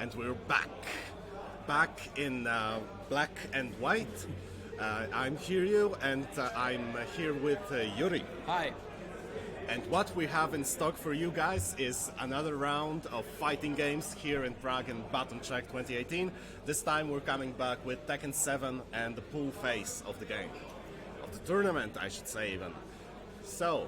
And we're back in black and white. I'm Hiryu, and I'm here with Yuri. Hi. And what we have in stock for you guys is another round of fighting games here in Prague in Baton Check 2018. This time we're coming back with Tekken 7 and the pool phase of the game. Of the tournament, I should say even. So,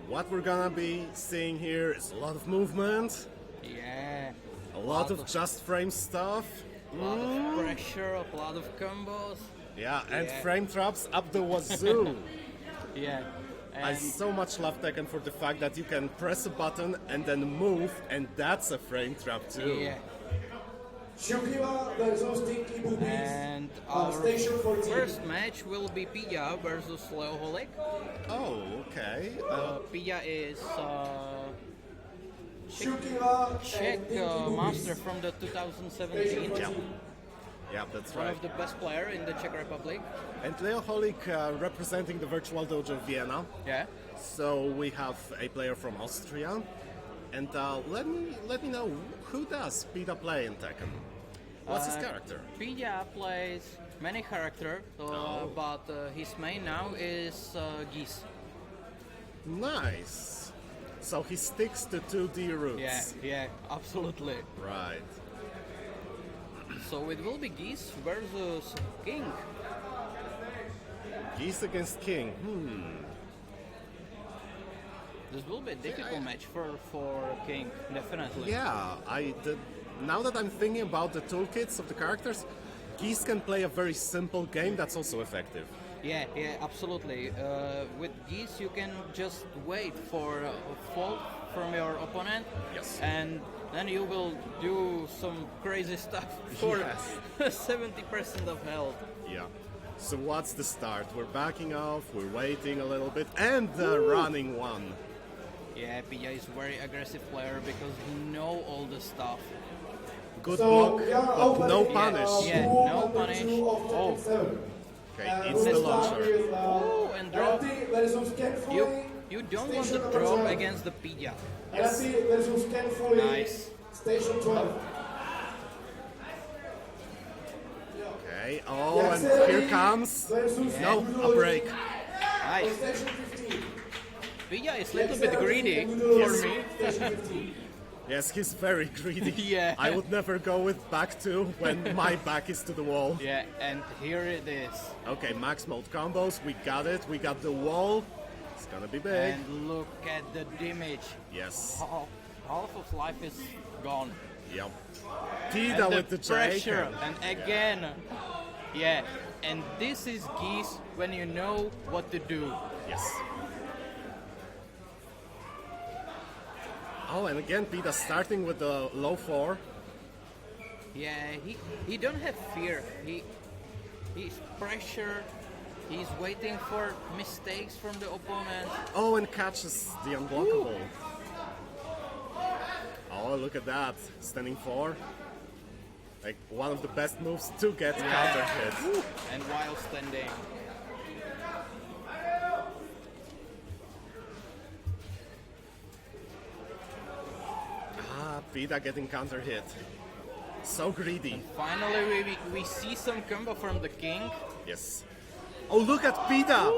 what we're gonna be seeing here is a lot of movement. Yeah. A lot of just frame stuff. A lot of pressure, a lot of combos. Yeah, and frame traps up the wazoo. Yeah. I so much love Tekken for the fact that you can press a button and then move, and that's a frame trap too. Yeah. And our our first match will be Pija versus Leoholik. Oh, okay. Pija is Czech and master from the 2017. Yeah, that's One right. of the best player in the Czech Republic. And Leoholik representing the Virtual Dojo Vienna. Yeah. So we have a player from Austria. And let me know, who does Pita play in Tekken? What's his character? Pija plays many characters, but his main now is Geese. Nice. So he sticks to 2D roots. Yeah, absolutely. Right. So it will be Geese versus King. Geese against King. This will be a difficult match for King, definitely. Yeah, now that I'm thinking about the toolkits of the characters, Geese can play a very simple game that's also effective. Yeah, absolutely. With Geese, you can just wait for a fault from your opponent. Yes. And then you will do some crazy stuff for Yes. 70% of health. Yeah. So what's the start? We're backing off, we're waiting a little bit, and the running one. Yeah, Pija is a very aggressive player because he know all the stuff. Good block, but no punish. Yeah, no punish. Oh. Okay, it's the launcher. Oh, and drop. You don't want to drop against the Pija. Nice. Station 12. Okay, and here comes... No, a break. Nice. Station 15. Pija is a little bit greedy for me. Station 15. Yes, he's very greedy. Yeah. I would never go with back two when my back is to the wall. Yeah, and here it is. Okay, max mode combos, we got it. We got the wall. It's gonna be big. And look at the damage. Yes. Half of life is gone. Yep. And Tida with the pressure. Jake. And again. Yeah. And this is Geese when you know what to do. Yes. Oh, and again, Pita starting with the low 4. Yeah, he don't have fear. He's pressure. He's waiting for mistakes from the opponent. Oh, and catches the unblockable. Oh, look at that. Standing 4. Like, one of the best moves to get counter hit. And while standing. Pita getting counter hit. So greedy. Finally, we see some combo from the King. Yes. Oh, look at Pita!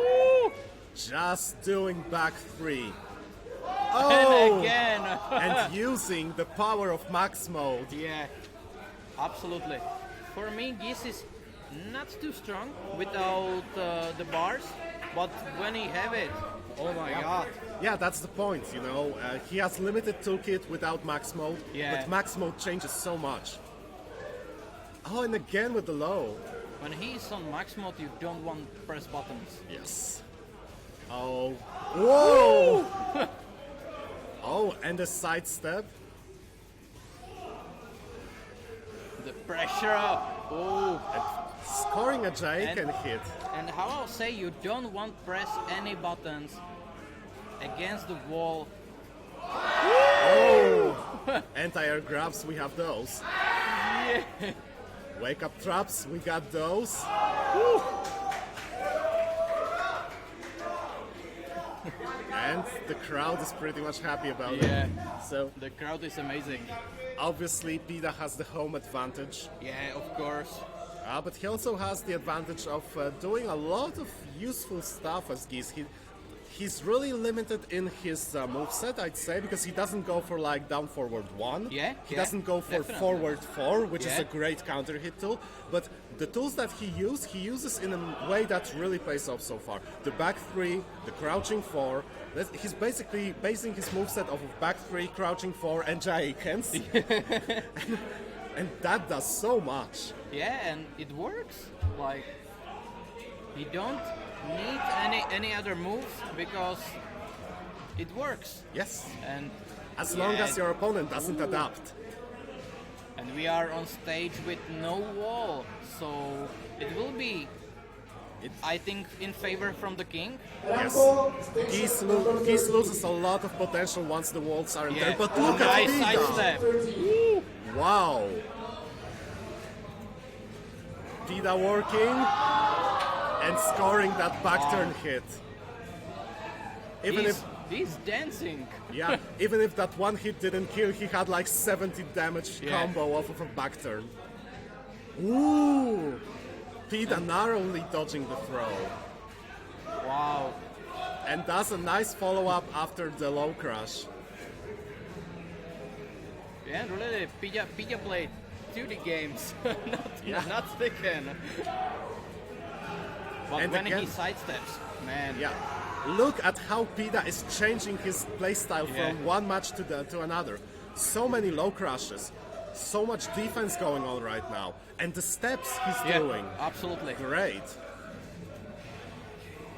Just doing back 3. Oh! And again! And using the power of max mode. Yeah, absolutely. For me, Geese is not too strong without the bars, but when he have it, oh my god. Yeah, that's the point, you know. He has limited toolkit without max mode, but max mode changes so much. Oh, and again with the low. When he's on max mode, you don't want to press buttons. Yes. Oh. Whoa! Oh, and a sidestep. The pressure. Oh. Scoring a Jake and hit. And how I'll say, you don't want to press any buttons against the wall. Oh! Anti-air grabs, we have those. Yeah. Wake up traps, we got those. And the crowd is pretty much happy about Yeah. it. So The crowd is amazing. obviously Pida has the home advantage, Yeah, of course. but he also has the advantage of doing a lot of useful stuff as Geese. He's really limited in his moveset, I'd say, because he doesn't go for like down forward 1. Yeah, He yeah, doesn't go for definitely. forward 4, which is Yeah. a great counter hit tool. But the tools that he uses in a way that really pays off so far. The back 3, the crouching 4. He's basically basing his moveset off of back 3, crouching 4, and Jaikens. And that does so much. Yeah, and it works. Like, you don't need any other moves because it works. Yes. And As long yeah, as your opponent doesn't adapt. and we are on stage with no wall, so it will be, I think, in favor from the king. Yes. Geese loses a lot of potential once the walls aren't Yeah, there. But look nice at side Pida. step. Wow. Pida working and scoring that back turn hit. Even He's dancing. yeah, even if that one hit didn't kill, he had like 70 damage Yeah. combo off of a back turn. Ooh! Pida narrowly dodging the throw. Wow. And does a nice follow-up after the low crash. Yeah, really, Pilla played 2D games, Yeah. not Tekken. But And when he again- sidesteps, man. Yeah. Look at how Pida is changing his playstyle Yeah. from one match to another. So many low crashes, so much defense going on right now, and the steps he's Yeah, doing, absolutely. great.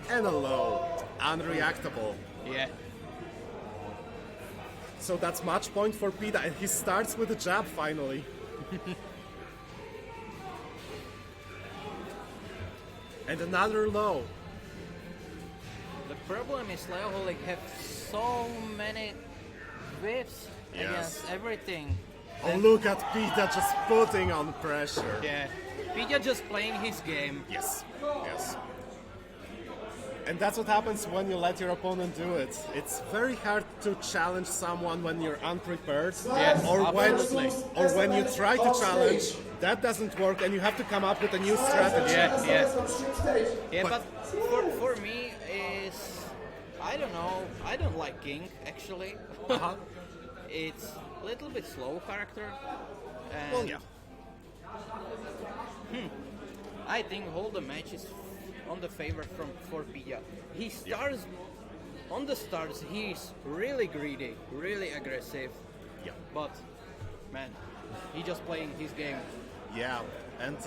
And a low, unreactable. Yeah. So that's match point for Pida, and he starts with a jab finally. And another low. The problem is Leoholic have so many whiffs Yes. against everything. Oh, look at Pida just putting on pressure. Yeah. Pilla just playing his game. Yes, yes. And that's what happens when you let your opponent do it. It's very hard to challenge someone when you're unprepared, Yes, or absolutely. when you try to challenge, that doesn't work, and you have to come up with a new strategy. Yeah, yeah. Yeah, But- but for me is, I don't know, I don't like King actually. Uh-huh. It's a little bit slow character. And Well, yeah. I think whole the match is on the favor for Pilla. He starts on the starts. He's really greedy, really aggressive. Yeah. But man, he just playing his game. Yeah, and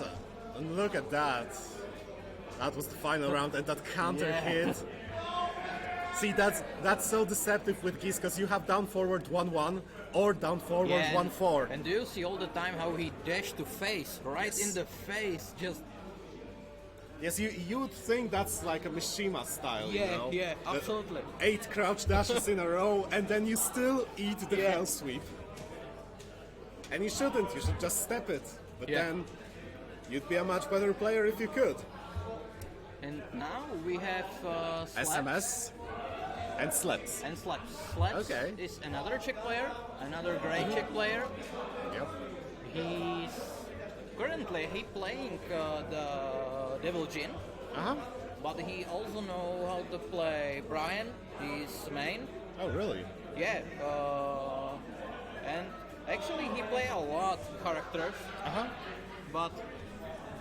look at that. That was the final round, and that counter Yeah. hit. See, that's so deceptive with Geese, because you have down forward 1-1 or down forward Yeah, 1-4. and do you see all the time how he dashed to face, right Yes. in the face, just Yes, you would think that's like a Mishima style, you yeah, know? yeah, The absolutely. 8 crouch dashes in a row, and then you still eat the Yeah. hell sweep. And you shouldn't, you should just step it. But Yeah. then you'd be a much better player if you could. And now we have Slaps SMS and Slaps. and Slaps. Slaps Okay. is another Czech player, another great Czech player. Yep. He's currently playing the Devil Jin, Uh-huh. but he also know how to play Brian, his main. Oh, really? Yeah, and actually he play a lot characters, Uh-huh. but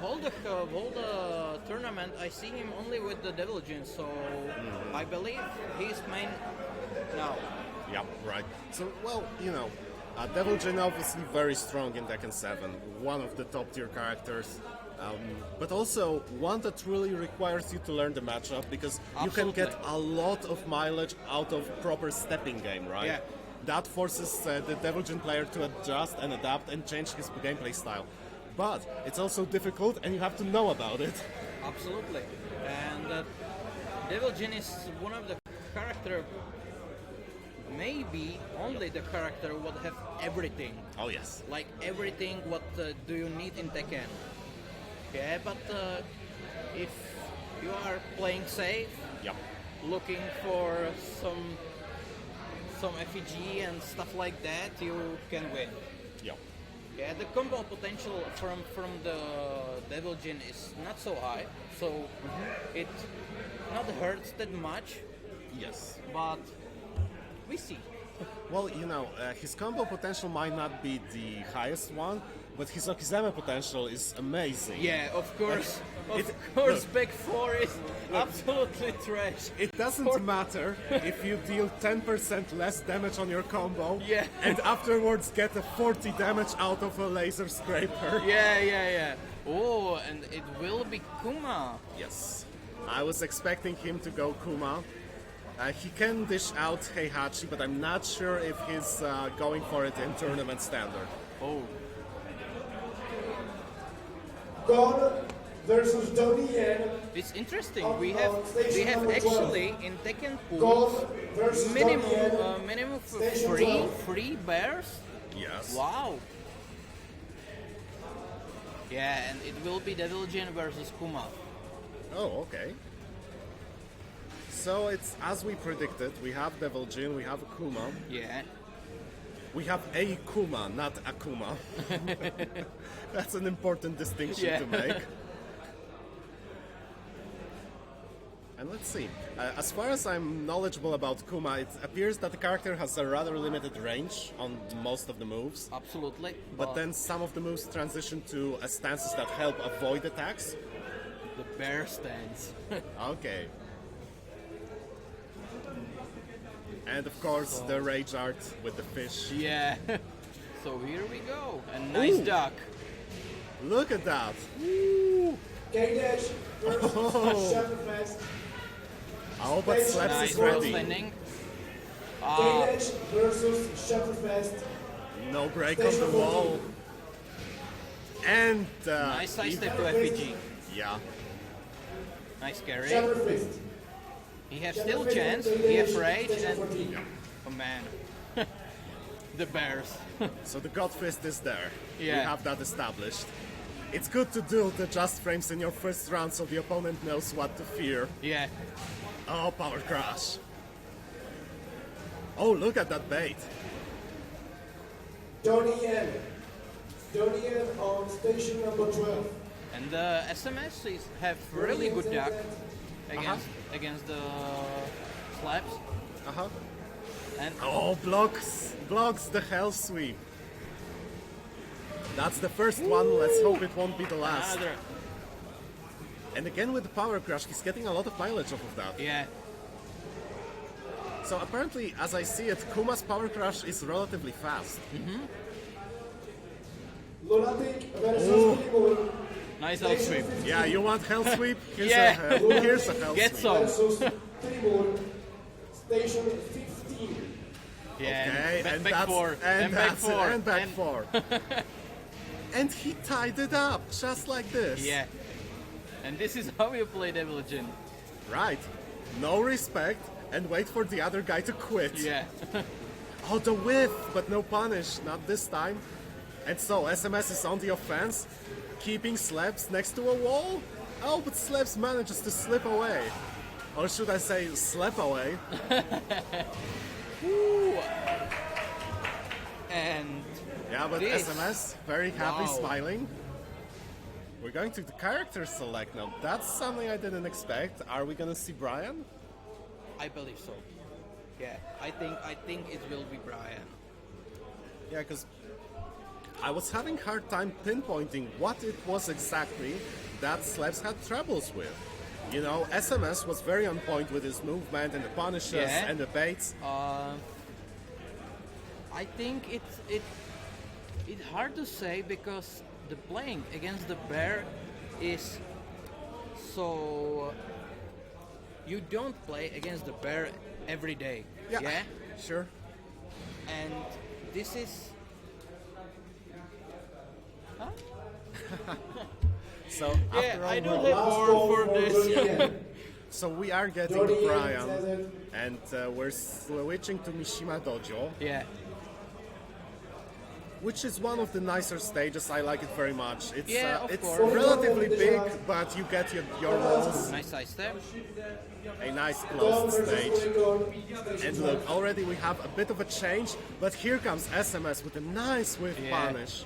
whole the tournament I see him only with the Devil Jin, so I believe he's main now. Yeah, right. So, well, you know, Devil Jin obviously very strong in Tekken 7, one of the top tier characters, but also one that really requires you to learn the matchup, because you can get Absolutely. a lot of mileage out of proper stepping game, right? Yeah. That forces the Devil Jin player to adjust and adapt and change his gameplay style. But it's also difficult, and you have to know about it. Absolutely, and Devil Jin is one of the character, maybe only the character would have everything. Oh, yes. Like everything what do you need in Tekken. Yeah, but if you are playing safe, Yep. looking for some FEG and stuff like that, you can win. Yeah. Yeah, the combo potential from the Devil Jin is not so high, so it not hurts that much, Yes. but we see. Well, you know, his combo potential might not be the highest one, but his Okizeme potential is amazing. Yeah, of course. It- Of course, look. back 4 is absolutely trash. It doesn't matter if you deal 10% less damage on your combo Yeah. and afterwards get a 40 damage out of a laser scraper. Yeah. Oh, and it will be Kuma. Yes. I was expecting him to go Kuma. He can dish out Heihachi, but I'm not sure if he's going for it in tournament standard. Oh, God versus Donnie Yen. it's interesting. On- We on have station number 12. actually in Tekken pools God versus minimum Donnie Yen. minimum of Station three 12. free bears. Yes. Wow. Yeah, and it will be Devil Jin versus Kuma. Oh, okay. So it's as we predicted. We have Devil Jin, we have Kuma. Yeah. We have a Kuma, not Akuma. That's an important distinction Yeah. to make. And let's see. As far as I'm knowledgeable about Kuma, it appears that the character has a rather limited range on most of the moves. Absolutely. But then some of the moves transition to stances that help avoid attacks. the bear stance. Okay. And of course, the rage art with the fish. Yeah. So here we go. A nice Ooh. duck. Look at that! K-Dash versus Oh. Shepardfest. Oh, but Slaps Nice is roll ready. standing. K-Dash versus Shepardfest. No break on the wall. And Nice side step to FPG. yeah, Nice carry. Shepardfest. He has still chance. He has rage and oh man. The bears. so the God Fist is there. We Yeah. have that established. It's good to do the just frames in your first round so the opponent knows what to fear. Yeah. Oh, power crash. Oh, look at that bait. Donnie Yen. Donnie Yen on station number 12. And the SMS have really good duck against the slaps. Uh-huh. And Oh, blocks the hell sweep. That's the first one. Let's hope it won't be the last. another. And again with the power crash, he's getting a lot of mileage off of that. Yeah. So apparently, as I see it, Kuma's power crash is relatively fast. Lunatic versus Oh. Limur. Nice out sweep. Yeah, you want hell sweep? Here's Yeah. here's a hell Get sweep. some. Versus Limur. Station 15. Yeah. Okay, and and back that's four. and back that's four. it, and back four. And he tied it up just like this. Yeah. And this is how you play Devil Jin. Right. No respect and wait for the other guy to quit. Yeah. Oh, the whiff, but no punish, not this time. And so SMS is on the offense, keeping Slabs next to a wall. Oh, but Slabs manages to slip away. Or should I say, slap away? Woo. And Yeah, but This. SMS, very happy, Wow. smiling. We're going to the character select now. That's something I didn't expect. Are we gonna see Brian? I believe so. Yeah. I think it will be Brian. Yeah, because I was having hard time pinpointing what it was exactly that Slabs had troubles with. You know, SMS was very on point with his movement and the punishes Yeah. and the baits. I think it's hard to say because the playing against the bear is so you don't play against the bear every day. Yeah? Sure. And this is So yeah, after all, I don't we're- have Last board call for for this. Donnie Yen. so we are getting Donnie Yen Brian, says it. and we're switching to Mishima Dojo. Yeah. which is one of the nicer stages. I like it very much. It's Yeah, of it's course. relatively big, but you get your rolls. Nice side step. A nice closed stage. And look, already we have a bit of a change, but here comes SMS with a nice whiff Yeah. punish.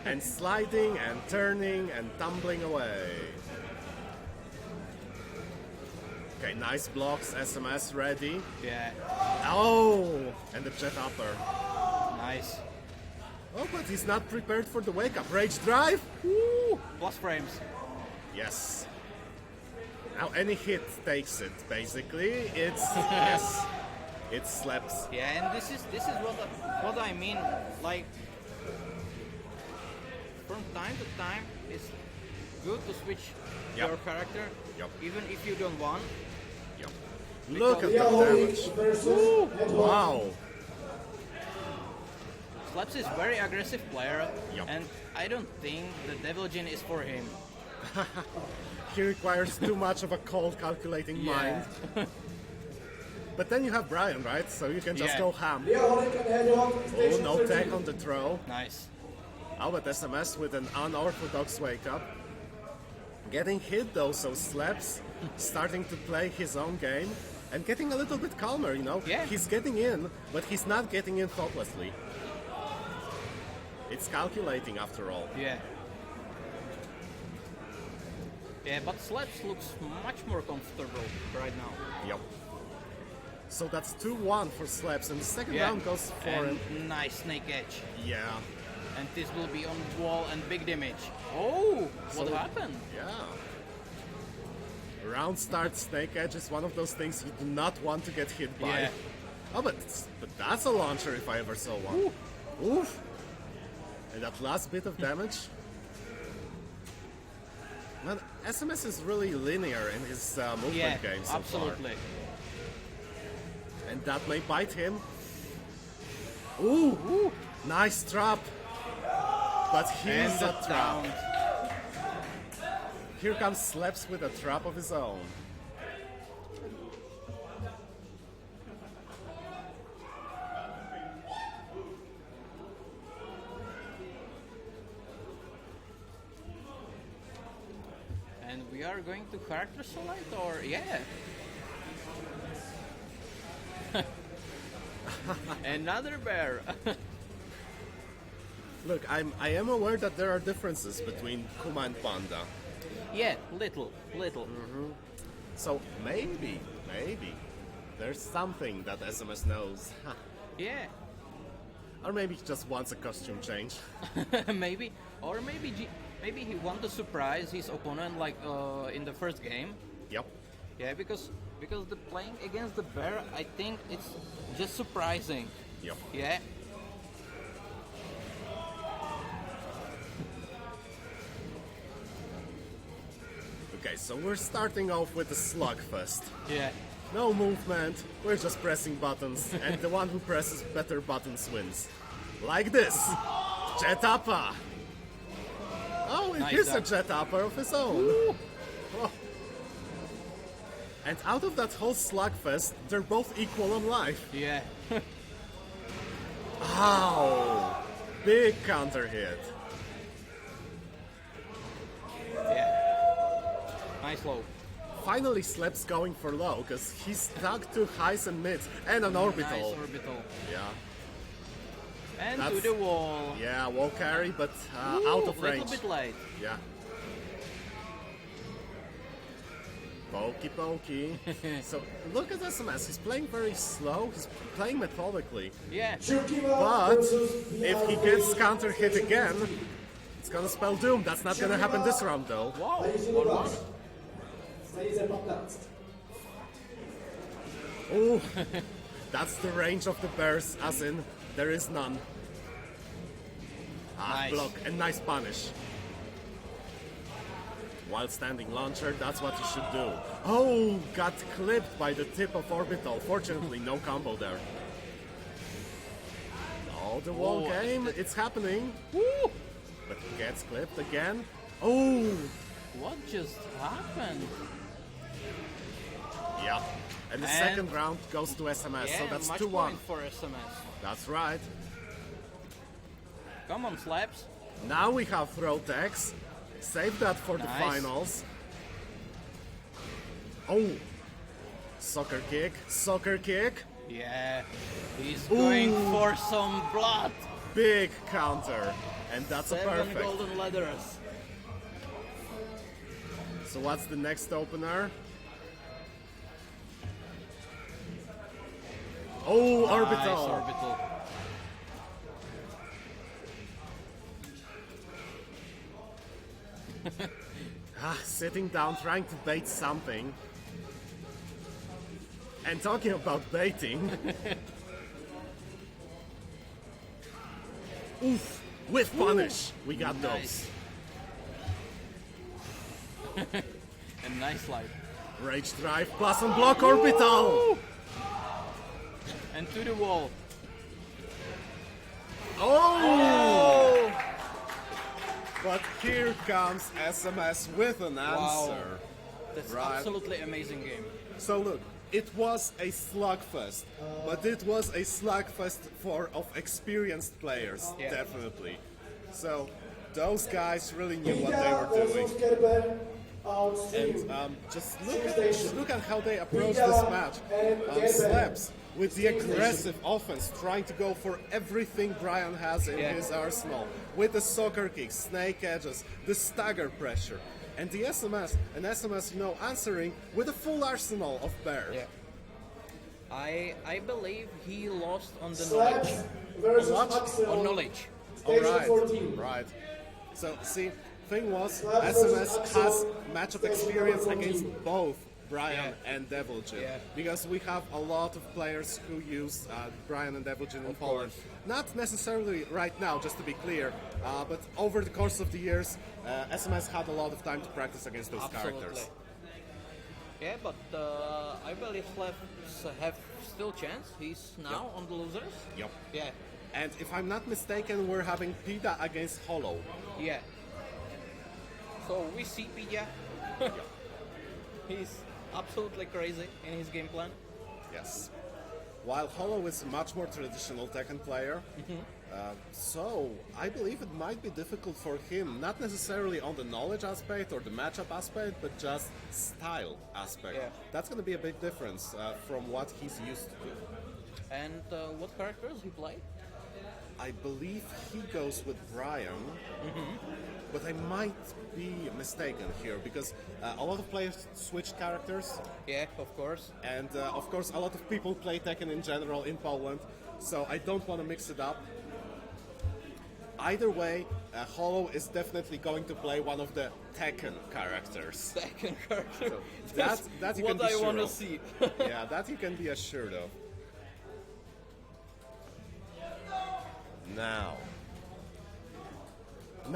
And sliding and turning and tumbling away. Okay, nice blocks, SMS ready. Yeah, Oh, and the jet upper. nice. Oh, but he's not prepared for the wake up. Rage drive? Woo! Plus frames. Yes. Now any hit takes it, basically. It's yes. It slaps. Yeah, and this is what I mean. Like from time to time, it's good to switch Yep. your character, Yep. even if you don't want. Yep. Look at We are the holding damage. versus Edward. Wow. Slaps is very aggressive player, Yep. and I don't think the Devil Jin is for him. He requires too much of a cold, calculating mind. But then you have Brian, right? So you can just Yeah. go ham. We are holding an Edward. Oh, Station no 13. tech on the throw. Nice. Oh, but SMS with an unorthodox wake up. Getting hit though, so Slaps starting to play his own game and getting a little bit calmer, you know? Yeah. He's getting in, but he's not getting in thoughtlessly. It's calculating after all. Yeah. Yeah, but Slaps looks much more comfortable right now. Yep. So that's 2-1 for Slaps, and the second Yeah. round goes for And him. nice snake edge. Yeah. And this will be on wall and big damage. Oh, what So- happened? Yeah. Round start snake edge is one of those things you do not want to get hit by. Yeah. Oh, but that's a launcher if I ever saw one. Oof. And that last bit of damage. Man, SMS is really linear in his movement Yeah, game so absolutely. far. And that may bite him. Ooh. Nice trap. But here's And a the trap. round. Here comes Slaps with a trap of his own. And we are going to character select, or yeah. Another bear. Look, I am aware that there are differences between Kuma and Panda. Yeah, little. So maybe, there's something that SMS knows. Yeah, Or maybe he just wants a costume change. maybe, or maybe he want to surprise his opponent like in the first game. Yep. Yeah, because the playing against the bear, I think it's just surprising. Yep. Yeah. Okay, so we're starting off with the slugfest. Yeah. No movement, we're just pressing buttons, and the one who presses better buttons wins. Like this! Jet upper! Oh, it Nice is a duck. jet upper of his own! Oh. And out of that whole slugfest, they're both equal on life. Yeah. Ow! Big counter hit. Yeah. Nice low. Finally, Slaps going for low, because he's stuck to highs and mids, and an orbital. Nice orbital. Yeah. And That's- to the wall. Yeah, wall carry, but Ooh, out of range. Little bit late. Yeah. Pokey pokey. So look at SMS. He's playing very slow. He's playing methodically. Yeah. Chukima But versus if he gets counter hit again, it's gonna spell doom. That's not gonna happen this round though. Wow. Ladies and What gentlemen, was? ladies and gentlemen, Ooh, that's the range of the bears, as in there is none. Nice. Block and nice punish. While standing launcher, that's what you should do. Oh, got clipped by the tip of orbital. Fortunately, no combo there. Oh, the wall Oh, game, it's happening. Woo! But gets clipped again. Oh, What just happened? yeah. And the And- second round goes to SMS, Yeah, so that's much 2-1. point for SMS. That's right. Come on, slaps. Now we have throw tags. Save that for the Nice. finals. Oh! Soccer kick, soccer kick. Yeah, he's going for some blood. Big counter. And that's a 7 perfect. golden letters. So what's the next opener? Oh, orbital. Nice orbital. Sitting down, trying to bait something. And talking about baiting. Oof! With punish! We got Nice. And nice slide. those. Rage drive plus unblock orbital! And to the wall. Oh! But here comes SMS with an answer. That's Right. absolutely amazing game. So look, it was a slugfest, but it was a slugfest of experienced players, Yeah. definitely. So those guys really knew what they were Peter doing. versus Kerber on stream. And just look at how they approached this match. Slaps with the aggressive offense, trying to go for everything Brian has in Yeah. his arsenal. With the soccer kicks, snake edges, the stagger pressure. And the SMS, answering with a full arsenal of bear. Yeah. I believe he lost on the Slaps knowledge. versus What? Axel. On knowledge. Station Alright, 14. right. So, see, thing was, Slaps SMS versus has Axel, matchup station experience number against 14. both Brian Yeah. and Devil Jin. Yeah. Because we have a lot of players who use Brian and Devil Jin in Poland. course. Not necessarily right now, just to be clear, but over the course of the years, SMS had a lot of time to practice against those Absolutely. characters. Yeah, but I believe Slaps have still chance. He's now on the losers. Yep. Yeah. And if I'm not mistaken, we're having Pida against Hollow. Yeah. So we see Pija. He's absolutely crazy in his game plan. Yes. While Hollow is a much more traditional Tekken player, so I believe it might be difficult for him, not necessarily on the knowledge aspect or the matchup aspect, but just style aspect. Yeah. That's going to be a big difference from what he's used to. And what characters he play? I believe he goes with Brian, but I might be mistaken here because a lot of players switch characters. Yeah, of course. And of course, a lot of people play Tekken in general in Poland, so I don't want to mix it up. Either way, Hollow is definitely going to play one of the Tekken characters. Second character. So That's that you what can be I sure want to of. see. Yeah, that you can be assured of. Now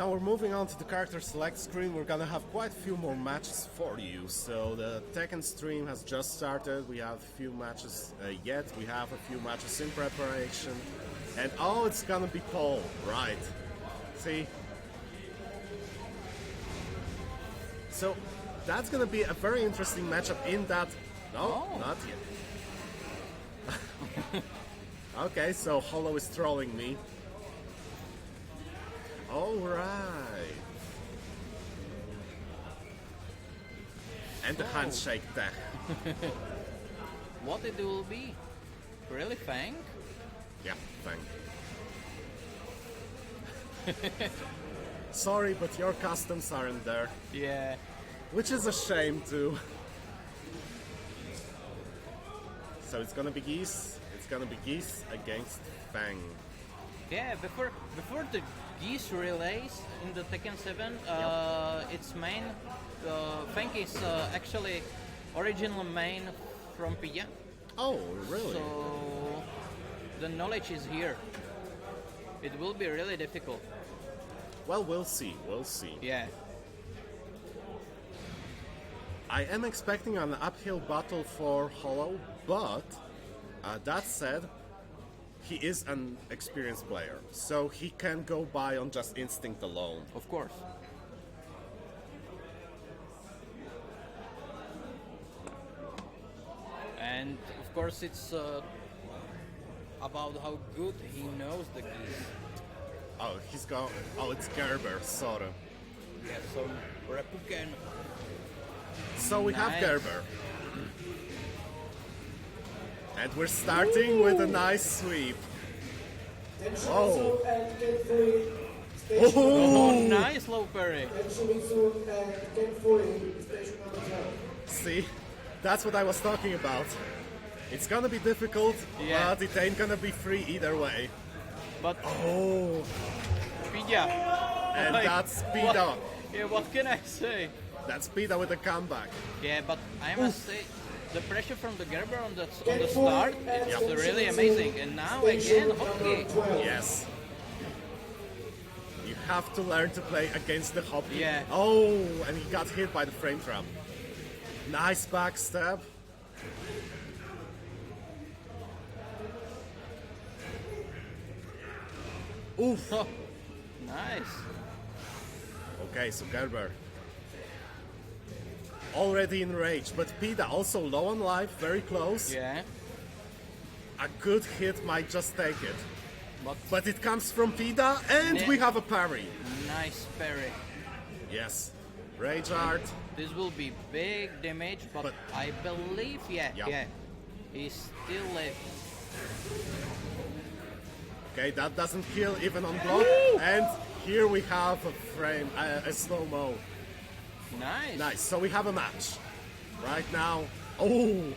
we're moving on to the character select screen. We're gonna have quite a few more matches for you. So the Tekken stream has just started. We have a few matches yet. We have a few matches in preparation. And oh, it's gonna be Paul, right? See? So that's gonna be a very interesting matchup in that... No, Oh. not yet. Okay, so Hollow is trolling me. Alright. And the handshake tech. What it will be? Really, Fang? Yeah, thank. Sorry, but your customs aren't there. Yeah. Which is a shame too. So it's gonna be Geese. It's gonna be Geese against Fang. Yeah, before the Geese relays in the Tekken 7, its main, Fang is actually original main from Pilla. Oh, really? So the knowledge is here. It will be really difficult. Well, we'll see. We'll see. Yeah. I am expecting an uphill battle for Hollow, but that said, he is an experienced player, so he can go by on just instinct alone. Of course. And of course it's about how good he knows the Geese. Oh, he's going. Oh, it's Gerber, sorry. Yeah, so Repuken. So we have Nice. Gerber. And we're starting with a nice sweep. Tenshimitsu and Ken Fui. Station Oh, Oh! nice low parry. Tenshimitsu and Ken Fui. Station number 12. See, that's what I was talking about. It's gonna be difficult, Yeah. but it ain't gonna be free either way. But Oh, Pidya. and Like, that's Pida. what- Yeah, what can I say? That's Pida with a comeback. Yeah, but I must say, the pressure from the Gerber on the Ken Fui start and is Tenshimitsu, really amazing. And now station again, number hockey. 12. Yes. You have to learn to play against the hop. Yeah. Oh, and he got hit by the frame trap. Nice backstab. Oof. Oh, nice. Okay, so Gerber. Already in rage, but Pida also low on life, very close. Yeah, A good hit might just take it. but But it comes from Pida, and Yeah. we have a parry. nice parry. Yes. Rage art. This will be big damage, but, But- I believe, Yeah. yeah, he's still left. Okay, that doesn't kill even on block. And here we have a frame, a slow-mo. Nice. Nice, so we have a match. Right now, oh,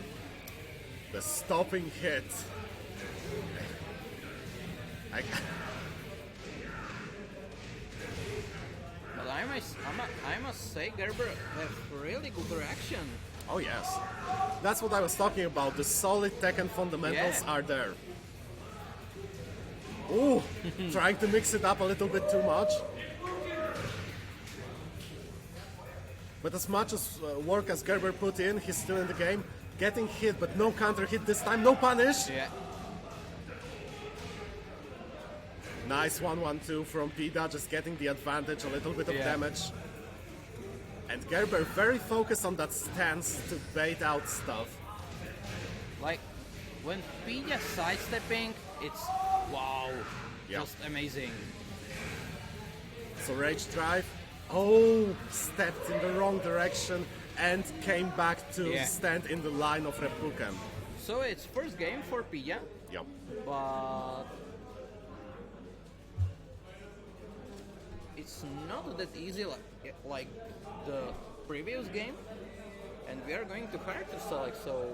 the stopping hit. I, But I must say, Gerber have really good reaction. oh yes, that's what I was talking about. The solid Tekken fundamentals Yeah. are there. Ooh, trying to mix it up a little bit too much. But as much as work as Gerber put in, he's still in the game. Getting hit, but no counter hit this time, no punish. Yeah. Nice 1-1-2 from Pida, just getting the advantage, a little bit of Yeah. damage. And Gerber very focused on that stance to bait out stuff. Like when Pidya sidestepping, it's wow, Yeah. just amazing. So Rage Drive, oh, stepped in the wrong direction and came back to Yeah. stand in the line of Repuken. So it's first game for Pidya, Yep. but it's not that easy like the previous game, and we are going to hard to select. So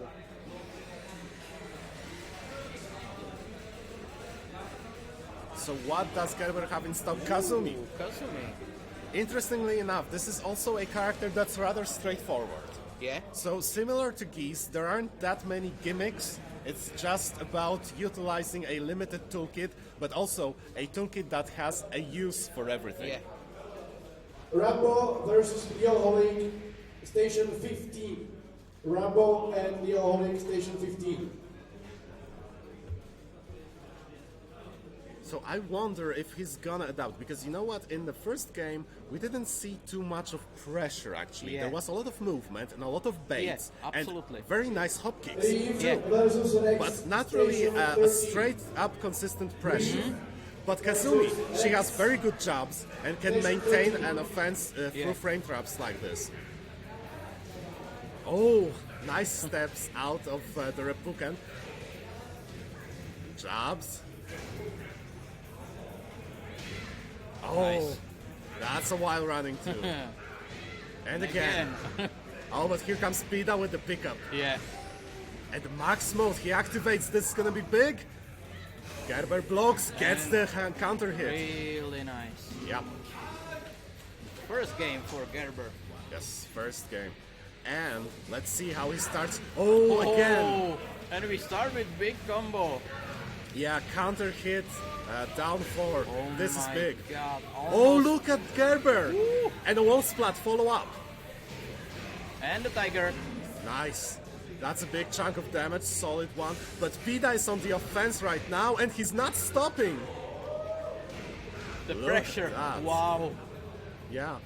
So what does Gerber have in stock? Kazumi. Kazumi, Interestingly enough, this is also a character that's rather straightforward. yeah, So similar to Geese, there aren't that many gimmicks. It's just about utilizing a limited toolkit, but also a toolkit that has a use for everything. yeah. Rambo versus Neoholic, Station 15. Rambo and Neoholic, Station 15. So I wonder if he's gonna adapt, because you know what? In the first game, we didn't see too much of pressure actually. Yeah. There was a lot of movement and a lot of baits. Yeah, absolutely. And very nice hop kicks. Yeah. Versus the next But not really Station a 13. straight up consistent pressure. But Kazumi, she has very good jobs and can maintain an offense Yeah. through frame traps like this. Oh, nice steps out of the Repuken. Jobs. Oh, Nice. that's a while running too. And again. Oh, but here comes Pida with the pickup. Yeah. And the max mode, he activates, this is gonna be big. Gerber blocks, gets the counter hit. Really nice. Yep, First game for Gerber. yes, first game. And let's see how he starts. Oh, again. Oh, and we start with big combo. Yeah, counter hit, down 4. Oh This is my big. God. Oh, Almost. look at Gerber. Woo. And a wall splat follow up. And the tiger. Nice. That's a big chunk of damage, solid one. But Pida is on the offense right now, and he's not stopping. The Look pressure. at that. Wow. Yeah.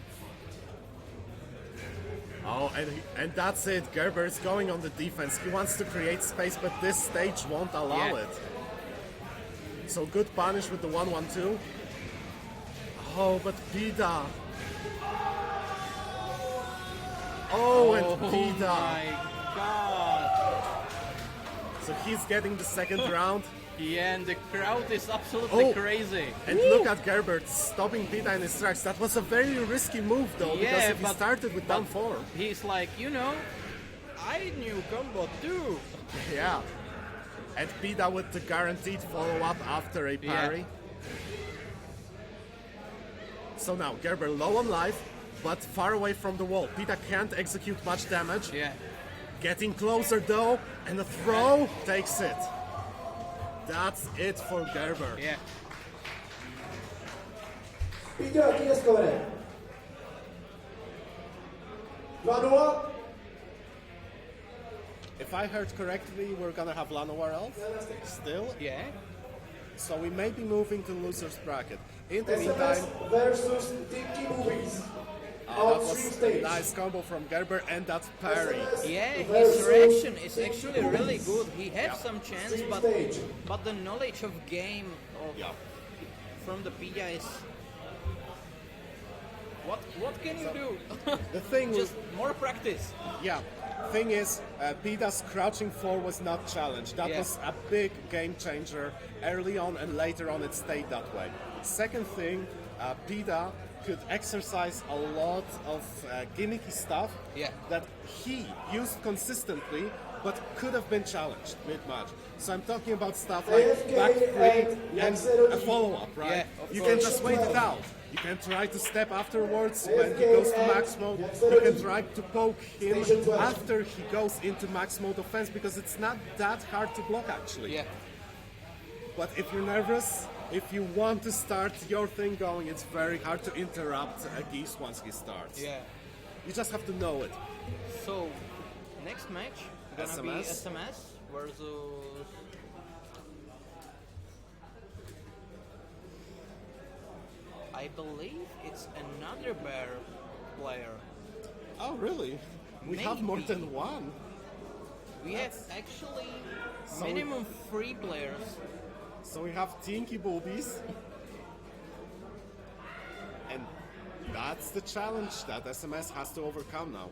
Oh, and that's it. Gerber is going on the defense. He wants to create space, but this stage won't allow Yeah. it. So good punish with the 1-1-2. Oh, but Pida. Oh, and Pida. my god. So he's getting the second round. Yeah, and the crowd is absolutely Oh. crazy. And look at Gerbert stopping Pida in his tracks. That was a very risky move though, because Yeah, if he but- started with down 4. He's like, I knew combo too. Yeah. And Pida with the guaranteed follow-up after a parry. So now Gerber low on life, but far away from the wall. Pida can't execute much damage. Yeah. Getting closer though, and the throw takes it. That's it for Gerber. Yeah. Peter, chi è score? Lanois? If I heard correctly, we're gonna have Lanoir Elf still. Yeah. So we may be moving to loser's bracket. In the meantime, SMS versus Tinky Movies. that On was stream a stage. nice combo from Gerber and that parry. SMS Yeah, his versus reaction is Tinky actually really Movies. good. He has Yeah. some chance, Stream but stage. the knowledge of game Yeah. from the Pia is. What can you do? The thing was, Just more practice. yeah. Thing is, Pida's crouching 4 was not challenged. That Yeah. was a big game changer early on, and later on it stayed that way. Second thing, Pida could exercise a lot of gimmicky stuff Yeah. that he used consistently, but could have been challenged mid-match. So I'm talking about stuff like AFK back 3 and and Yaxero a G. follow-up, right? Yeah, of You can course. just wait it out. You can try to step afterwards when he goes to max mode. You can try to poke him Station 12. after he goes into max mode offense, because it's not that hard to block actually. Yeah. But if you're nervous, if you want to start your thing going, it's very hard to interrupt a Geese once he starts. Yeah. You just have to know it. So next match gonna be SMS. SMS versus. I believe it's another bear player. Oh, really? We have more Maybe. than one. We have actually So- minimum 3 players. So we have Tinky Boobies. And that's the challenge that SMS has to overcome now.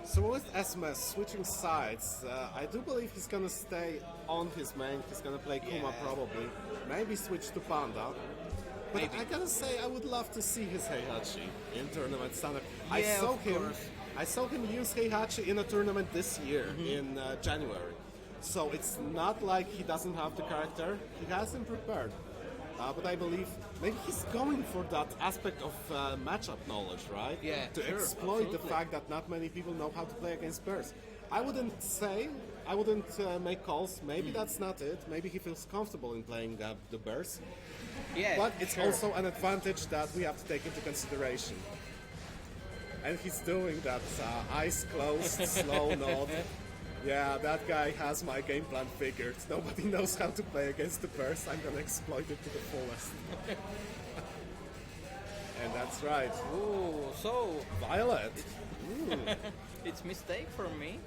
So with SMS switching sides, I do believe he's gonna stay on his main. He's gonna play Kuma Yeah. probably. Maybe switch to Panda. But Maybe. I gotta say, I would love to see his Heihachi in tournament standard. Yeah, of course. I saw him use Heihachi in a tournament this year in January. So it's not like he doesn't have the character. He has him prepared. But I believe maybe he's going for that aspect of matchup knowledge, right? Yeah, To sure, exploit the absolutely. fact that not many people know how to play against bears. I wouldn't make calls. Maybe that's not it. Maybe he feels comfortable in playing the bears. Yeah. But it's sure. also an advantage that we have to take into consideration. And he's doing that eyes closed, slow nod. Yeah, that guy has my game plan figured. Nobody knows how to play against the Bears. I'm gonna exploit it to the fullest. And that's right. Ooh, so Violet. it's mistake for me.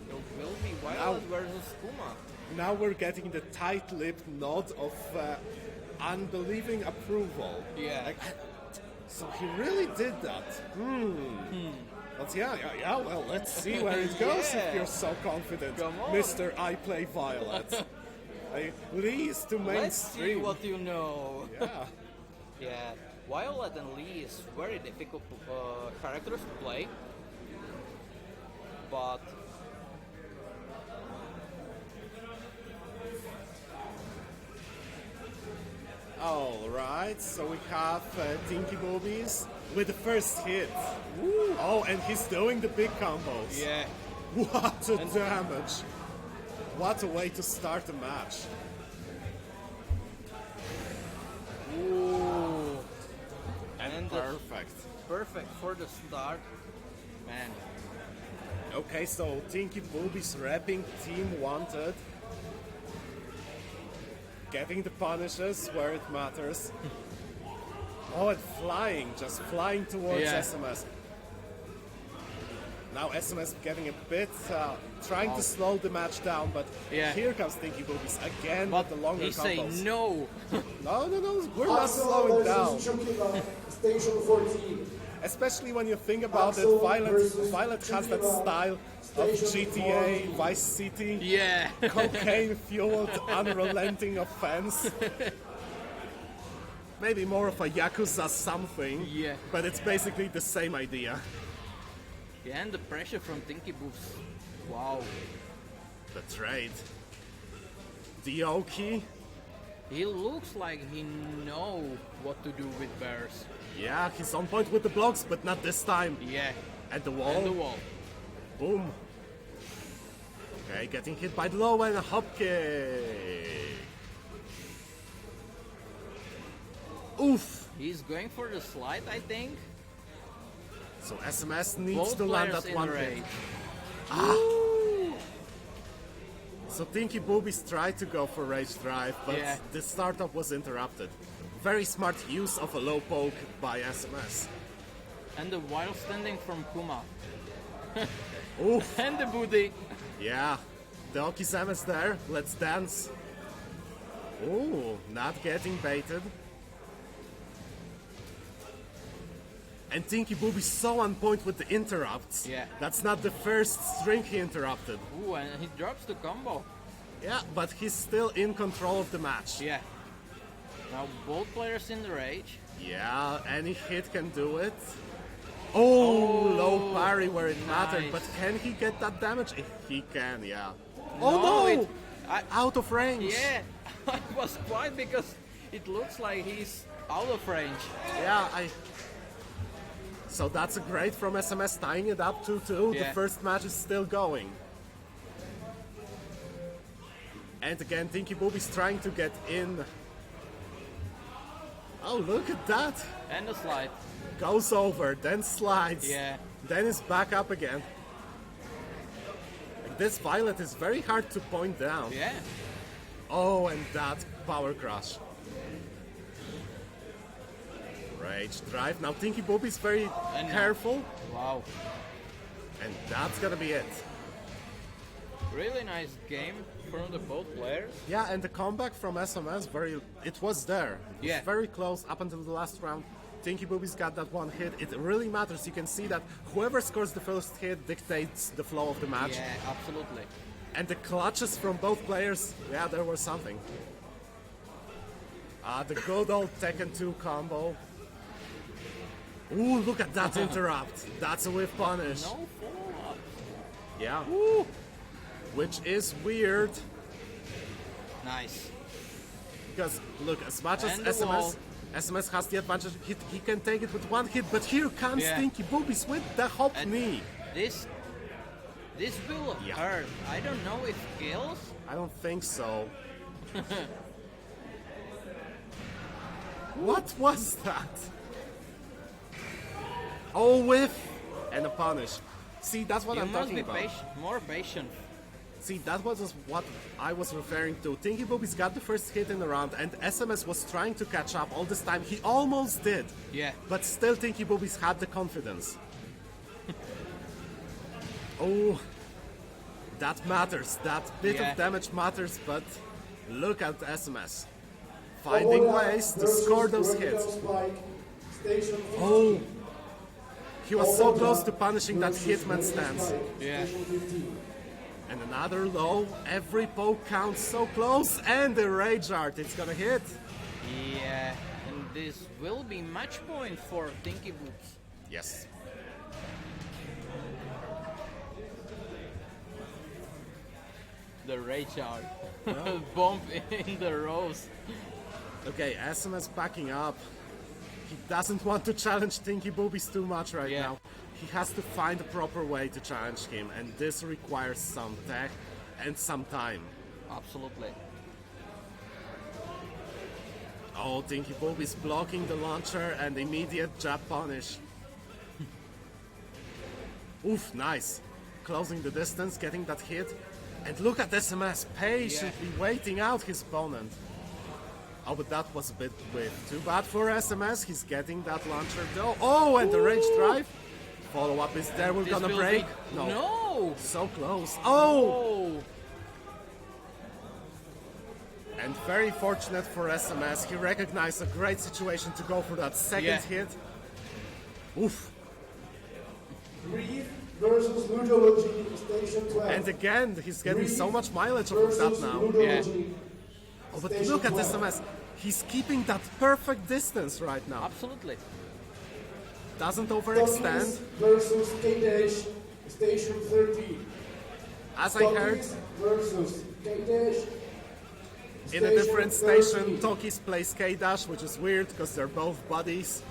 It will be Violet versus Kuma. Now we're getting the tight-lipped nod of unbelieving approval. Yeah. Like, so he really did that. But yeah, well, let's see where it goes Yeah. if you're so confident. Come on. Mr. I Play Violet. Lee is to Let's see mainstream. what you know. Yeah. Yeah, Violet and Lee is very difficult characters to play, but Alright, so we have Tinky Boobies with the first hit. Oh, and he's doing the big combos. yeah, What a damage! What a way to start a match. ooh, And the- perfect. perfect for the start, man. Okay, so Tinky Boobies repping Team Wanted. Getting the punishes where it matters. Oh, and flying, just flying towards Yeah. SMS. Now SMS getting a bit, trying to slow the match down, but Yeah. here comes Tinky Boobies again But with the longer he say combos. no. No, we're not slowing down. Station 14. Especially when you think about it, Violet has that style of GTA, Vice City, Yeah. cocaine-fueled, unrelenting offense. Maybe more of a Yakuza something, Yeah. but it's basically the same idea. Yeah, and the pressure from Tinky Boops. Wow. The trade. The Oki. He looks like he know what to do with bears. Yeah, he's on point with the blocks, but not this time. Yeah. At the wall. And the wall. Boom. Okay, getting hit by the low and a hop kick. Oof. He's going for the slide, I think. So SMS needs Both to land players that in one rage. hit. So Tinky Boobies tried to go for Rage Drive, but Yeah. the startup was interrupted. Very smart use of a low poke by SMS. And the wild standing from Kuma. Oof. And the booty. Yeah. The Oki-Sam is there. Let's dance. Ooh, not getting baited. And Tinky Booby's so on point with the interrupts. Yeah. That's not the first string he interrupted. Ooh, and he drops the combo. Yeah, but he's still in control of the match. Yeah. Now both players in the rage. Yeah, any hit can do it. Oh, low parry where it mattered. nice. But can he get that damage? If he can, yeah. No, Oh no! it- I- Out of range. Yeah, I was quiet because it looks like he's out of range. Yeah, So that's a great from SMS, tying it up 2-2. The Yeah. first match is still going. And again, Tinky Booby's trying to get in. Oh, look at that. And the slide. Goes over, then slides. Yeah. Then is back up again. Like, this Violet is very hard to point down. Yeah. Oh, and that power crush. Rage drive. Now Tinky Booby's very And now- careful. Wow. And that's gonna be it. Really nice game from the both players. Yeah, and the comeback from SMS, it was there. It was Yeah. very close up until the last round. Tinky Booby's got that one hit. It really matters. You can see that whoever scores the first hit dictates the flow of the match. Yeah, absolutely. And the clutches from both players, yeah, there was something. The good old Tekken 2 combo. Ooh, look at that interrupt. That's a whiff punish. No follow-up. Yeah. Ooh. Which is weird. Nice. Because look, as much as And the wall. SMS has the advantage, he can take it with one hit, but here comes Yeah. Tinky Boobies with the hop And knee. This will Yeah. hurt. I don't know if kills. I don't think so. What was that? Oh, whiff and a punish. See, that's what You I'm must talking be about. more patient. See, that was what I was referring to. Tinky Boobies got the first hit in the round, and SMS was trying to catch up all this time. He almost did. Yeah. But still, Tinky Boobies had the confidence. Oh, that matters. That bit Yeah. of damage matters, but look at SMS. Finding ways to score those hits. Oh, he was so close to punishing that Hitman stance. Yeah. And another low. Every poke counts so close. And the Rage Art, it's gonna hit. Yeah. And this will be match point for Tinky Boops. Yes. The rage art. Bump in the rose. Okay, SMS backing up. He doesn't want to challenge Tinky Boobies too much right Yeah. now. He has to find a proper way to challenge him, and this requires some tech and some time. Absolutely. Oh, Tinky Boobies blocking the launcher and immediate jab punish. Oof, nice. Closing the distance, getting that hit. And look at SMS patiently waiting out his opponent. Oh, but that was a bit too bad for SMS. He's getting that launcher though. Oh, and the Rage Drive. Follow-up is there, we're This gonna will break. be- No. No! So close. Oh! Oh! And very fortunate for SMS, he recognized a great situation to go for that second Yeah. hit. Oof. Grief versus Ludology, Station 12. And again, he's getting so much mileage off of versus that now. Ludology, Oh, but Station look at 12. SMS. He's keeping that perfect distance right now. Absolutely. Doesn't overextend. Tokis versus K-Dash, Station 13. As I heard, Tokis versus K-Dash, in a different station, 13. Tokis plays K-Dash, which is weird because they're both buddies.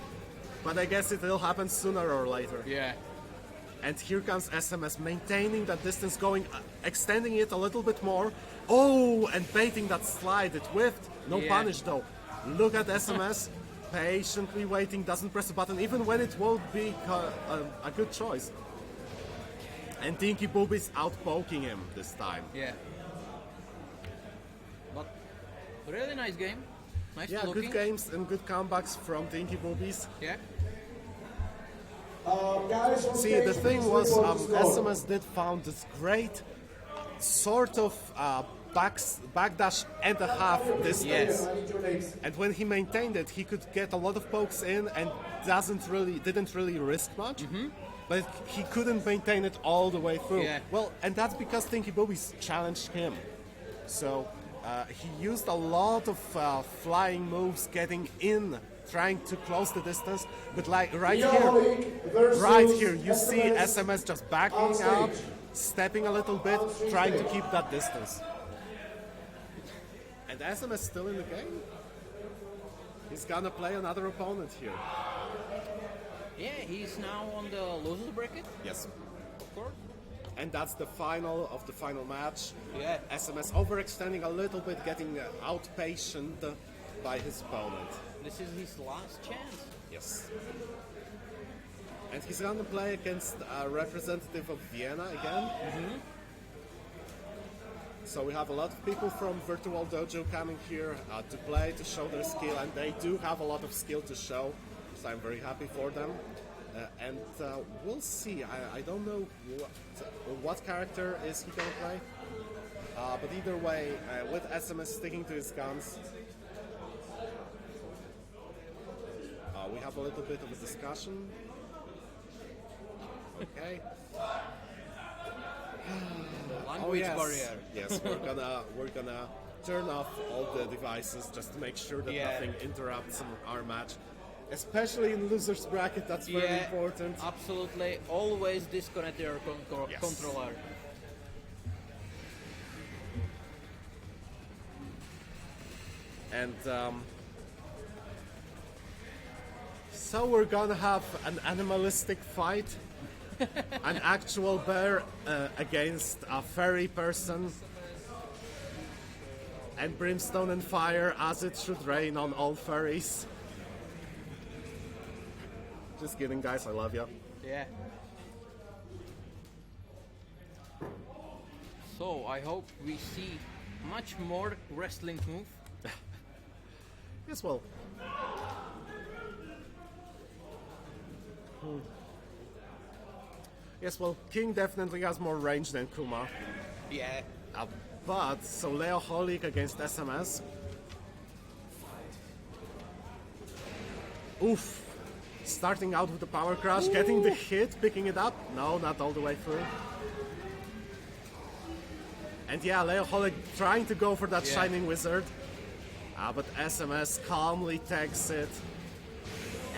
But I guess it will happen sooner or later. Yeah. And here comes SMS, maintaining that distance, going, extending it a little bit more. Oh, and baiting that slide, it whiffed. No Yeah. punish though. Look at SMS, patiently waiting, doesn't press a button, even when it won't be a good choice. And Dinky Booby's out poking him this time. Yeah. But really nice game. Nice Yeah, looking. good games and good comebacks from Dinky Boobies. Yeah. Guys on See, stage, the thing please was, report to score. SMS did found this great sort of backdash and a half distance. Yes. I need your names. And when he maintained it, he could get a lot of pokes in and didn't really risk much. But he couldn't maintain it all the way through. Yeah. Well, and that's because Tinky Boobies challenged him. So he used a lot of flying moves, getting in, trying to close the distance. But like right here, League versus right here, you see SMS SMS just backing on stage. up, stepping a little bit, trying to keep that distance. And SMS still in the game. He's gonna play another opponent here. Yeah, he's now on the losers bracket, Yes. of course. And that's the final of the final match. Yeah. SMS overextending a little bit, getting outpatient by his opponent. This is his last chance. Yes. And he's gonna play against a representative of Vienna again. So we have a lot of people from Virtual Dojo coming here to play, to show their skill, and they do have a lot of skill to show. So I'm very happy for them. And we'll see. I don't know what character is he gonna play. But either way, with SMS sticking to his guns, we have a little bit of a discussion. Okay. Language barrier. Yes, we're gonna turn off all the devices just to make sure that Yeah. nothing interrupts our match. Especially in losers bracket, that's very important. Absolutely. Always disconnect your Yes. controller. And so we're gonna have an animalistic fight, an actual bear against a fairy person, and brimstone and fire, as it should rain on all furries. Just kidding, guys, I love you. Yeah. So I hope we see much more wrestling move. Yes, well. Yes, well, King definitely has more range than Kuma. Yeah. But, so Leo Holik against SMS. Oof. Starting out with the power crash, getting the hit, picking it up. No, not all the way through. And yeah, Leo Holik trying to go for that Yeah. Shining Wizard. But SMS calmly takes it.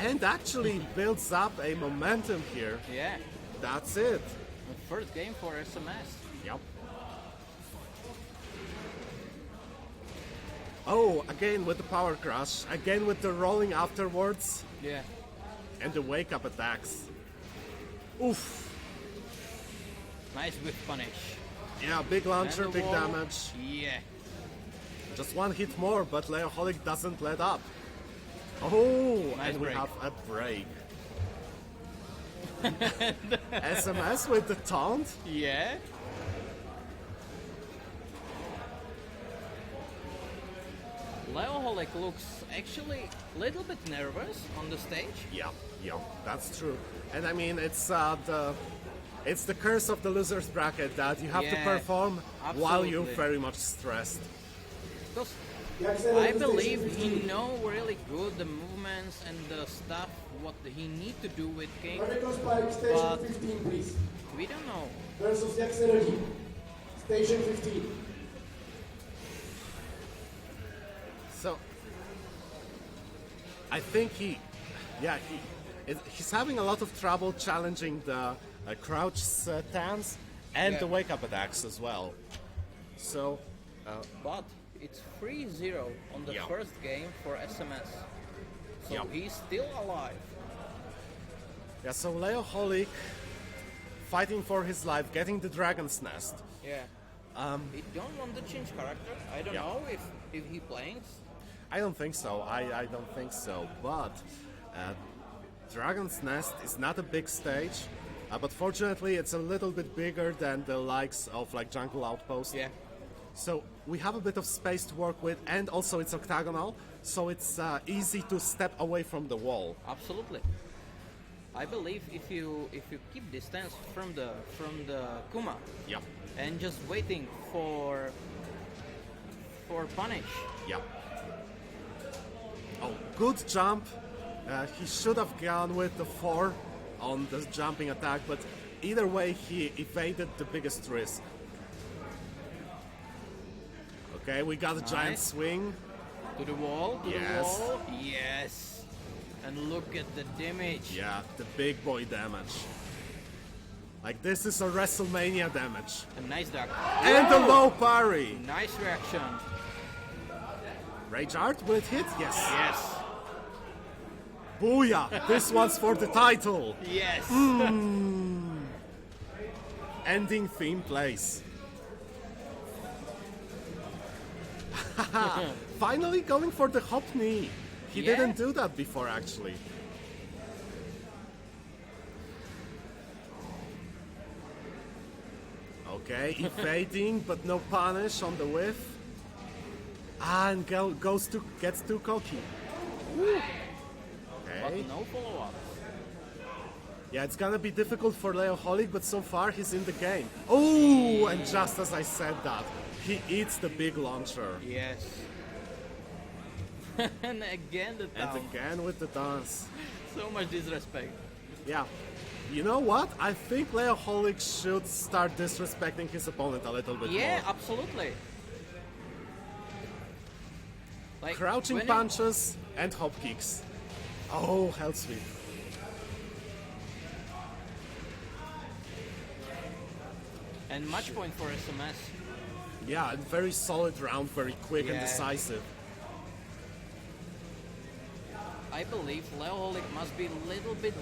And actually builds up a momentum here. Yeah. That's it. The first game for SMS. Yep. Oh, again with the power crash. Again with the rolling afterwards. Yeah. And the wake up attacks. Oof. Nice whip punish. Yeah, big launcher, And the big wall. damage. Yeah. Just one hit more, but Leo Holik doesn't let up. Oh, Nice and we break. have a break. SMS with the taunt. Yeah. Leoholic looks actually a little bit nervous on the stage. Yeah, yeah, that's true. And I mean, it's the curse of the losers bracket that you have to Yeah, perform while you're absolutely. very much stressed. Because Jak se I na believe PlayStation he know really good the movements and the stuff what he need to do with King. Radical Spike, Station But- 15, please. We don't know. Versus jak se rodí. Station 15. So, I think he's having a lot of trouble challenging the crouch stance and Yeah. the wake up attacks as well. So, But it's 3-0 on the Yeah. first game for SMS. So Yeah. he's still alive. yeah, so Leoholic fighting for his life, getting the Dragon's Nest. Yeah. He don't want to change character. I don't Yeah. know if he playing. I don't think so. I don't think so. But Dragon's Nest is not a big stage. But fortunately, it's a little bit bigger than the likes of like Jungle Outpost. Yeah. So we have a bit of space to work with, and also it's octagonal, so it's easy to step away from the wall. Absolutely. I believe if you keep distance from the Kuma Yeah, and just waiting for punish. yeah. Oh, good jump. He should have gone with the 4 on the jumping attack, but either way, he evaded the biggest risk. Okay, we got a giant Nice. swing. To the wall. To Yes. the wall. Yes. And look at the damage. Yeah, the big boy damage. Like this is a WrestleMania damage. A nice duck. And the Whoa! low parry. Nice reaction. Rage Art, will it hit? Yes. Yes. Booyah! This one's for the title. Yes. Ending theme plays. Finally going for the hop knee. He Yeah. didn't do that before, actually. Okay, evading, but no punish on the whiff. And gets too cocky. Okay. But no follow-up. Yeah, it's gonna be difficult for Leoholic, but so far he's in the game. Oh, and just as I said that, he eats the big launcher. Yes. And again the And down. again with the dance. So much disrespect. Yeah. You know what? I think Leoholic should start disrespecting his opponent a little bit Yeah, more. absolutely. Like Crouching when punches and hop kicks. Oh, hell sweep. And match point for SMS. Yeah, and very solid round, very quick and Yeah. decisive. I believe Leoholic must be a little bit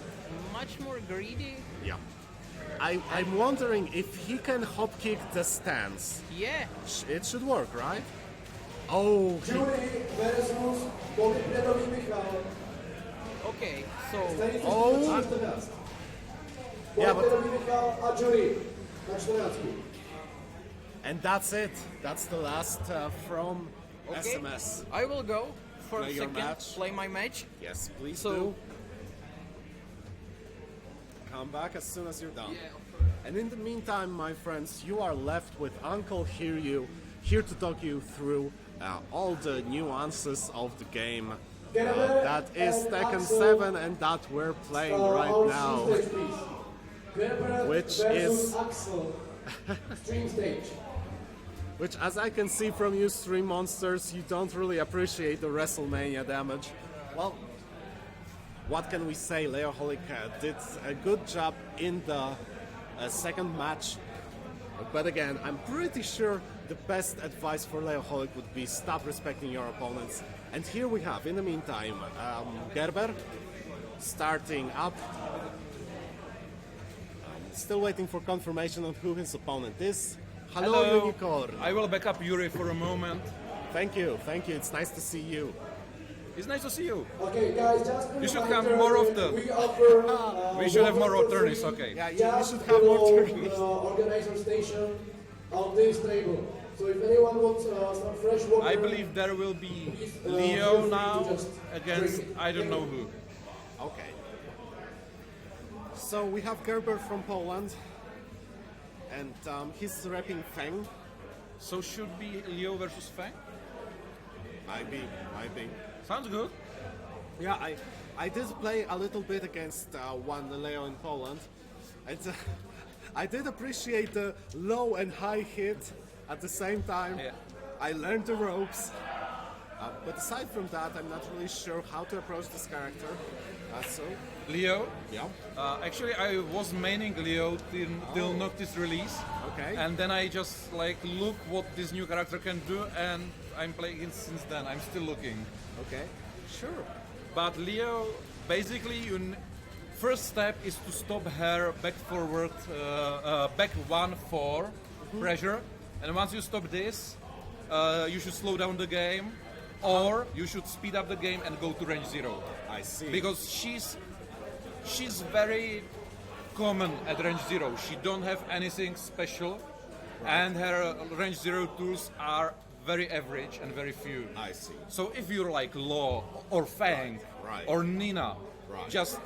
much more greedy. Yeah. I'm wondering if he can hop kick the stance. Yeah. It should work, right? Oh, Jury versus Polipredový Michal. Okay, so Tady to Oh. na 14. Yeah, but- Polipredový Michal a Jury na 14. and that's it. That's the last from okay, SMS. I will go for Play a your second. match. Play my match. Yes, please So- do. Come back as soon as you're done. And in the meantime, my friends, you are left with Uncle Hiryu here to talk you through all the nuances of the game. That is Tekken 7 and that we're playing right now. Which is- Axel. Stream stage. Which, as I can see from you stream monsters, you don't really appreciate the WrestleMania damage. Well, what can we say? Leoholic did a good job in the second match. But again, I'm pretty sure the best advice for Leoholic would be stop respecting your opponents. And here we have, in the meantime, Gerber starting up. Still waiting for confirmation on who his opponent is. Hello, Unicorn. I will back up Yuri for a moment. Thank you, thank you. It's nice to see you. It's nice to see you. Okay, guys, just a You should reminder come more that often. We offer. We should have more water for alternates, free okay. Yeah, you just should have more below turkeys. the organizer station on this table. So if anyone wants some fresh water, I believe there will be please, Leo feel free to now just against drink it. I don't know who. Okay. So we have Gerber from Poland, and he's repping Feng. So should be Leo versus Fang? Might be. Sounds good. Yeah, I did play a little bit against one Leo in Poland, and I did appreciate the low and high hit at the same time. Yeah. I learned the ropes, but aside from that, I'm not really sure how to approach this character. So, Leo. yeah, Actually, I was maining Leo till Noctis release. Okay. And then I just like look what this new character can do, and I'm playing it since then. I'm still looking. okay, sure. But Leo, basically, first step is to stop her back forward, back 1-4 pressure. And once you stop this, you should slow down the game, or you should speed up the game and go to range 0. I see. Because she's very common at range 0. She don't have anything special, and her range 0 tools are very average and very few. I see. So if you're like Law or Fang Right. or Nina, Right. just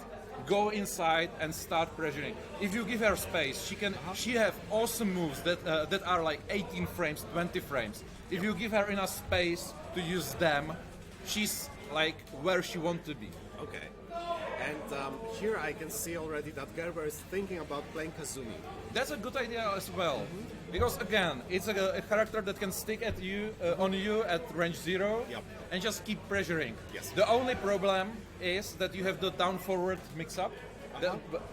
go inside and start pressuring. If you give her space, she have awesome moves that are like 18 frames, 20 frames. If you give her enough space to use them, she's like where she wants to be. Okay. And here I can see already that Gerber is thinking about playing Kazumi. That's a good idea as well, because again, it's a character that can stick at you on you at range 0 Yep. and just keep pressuring. Yes. The only problem is that you have the down forward mix up.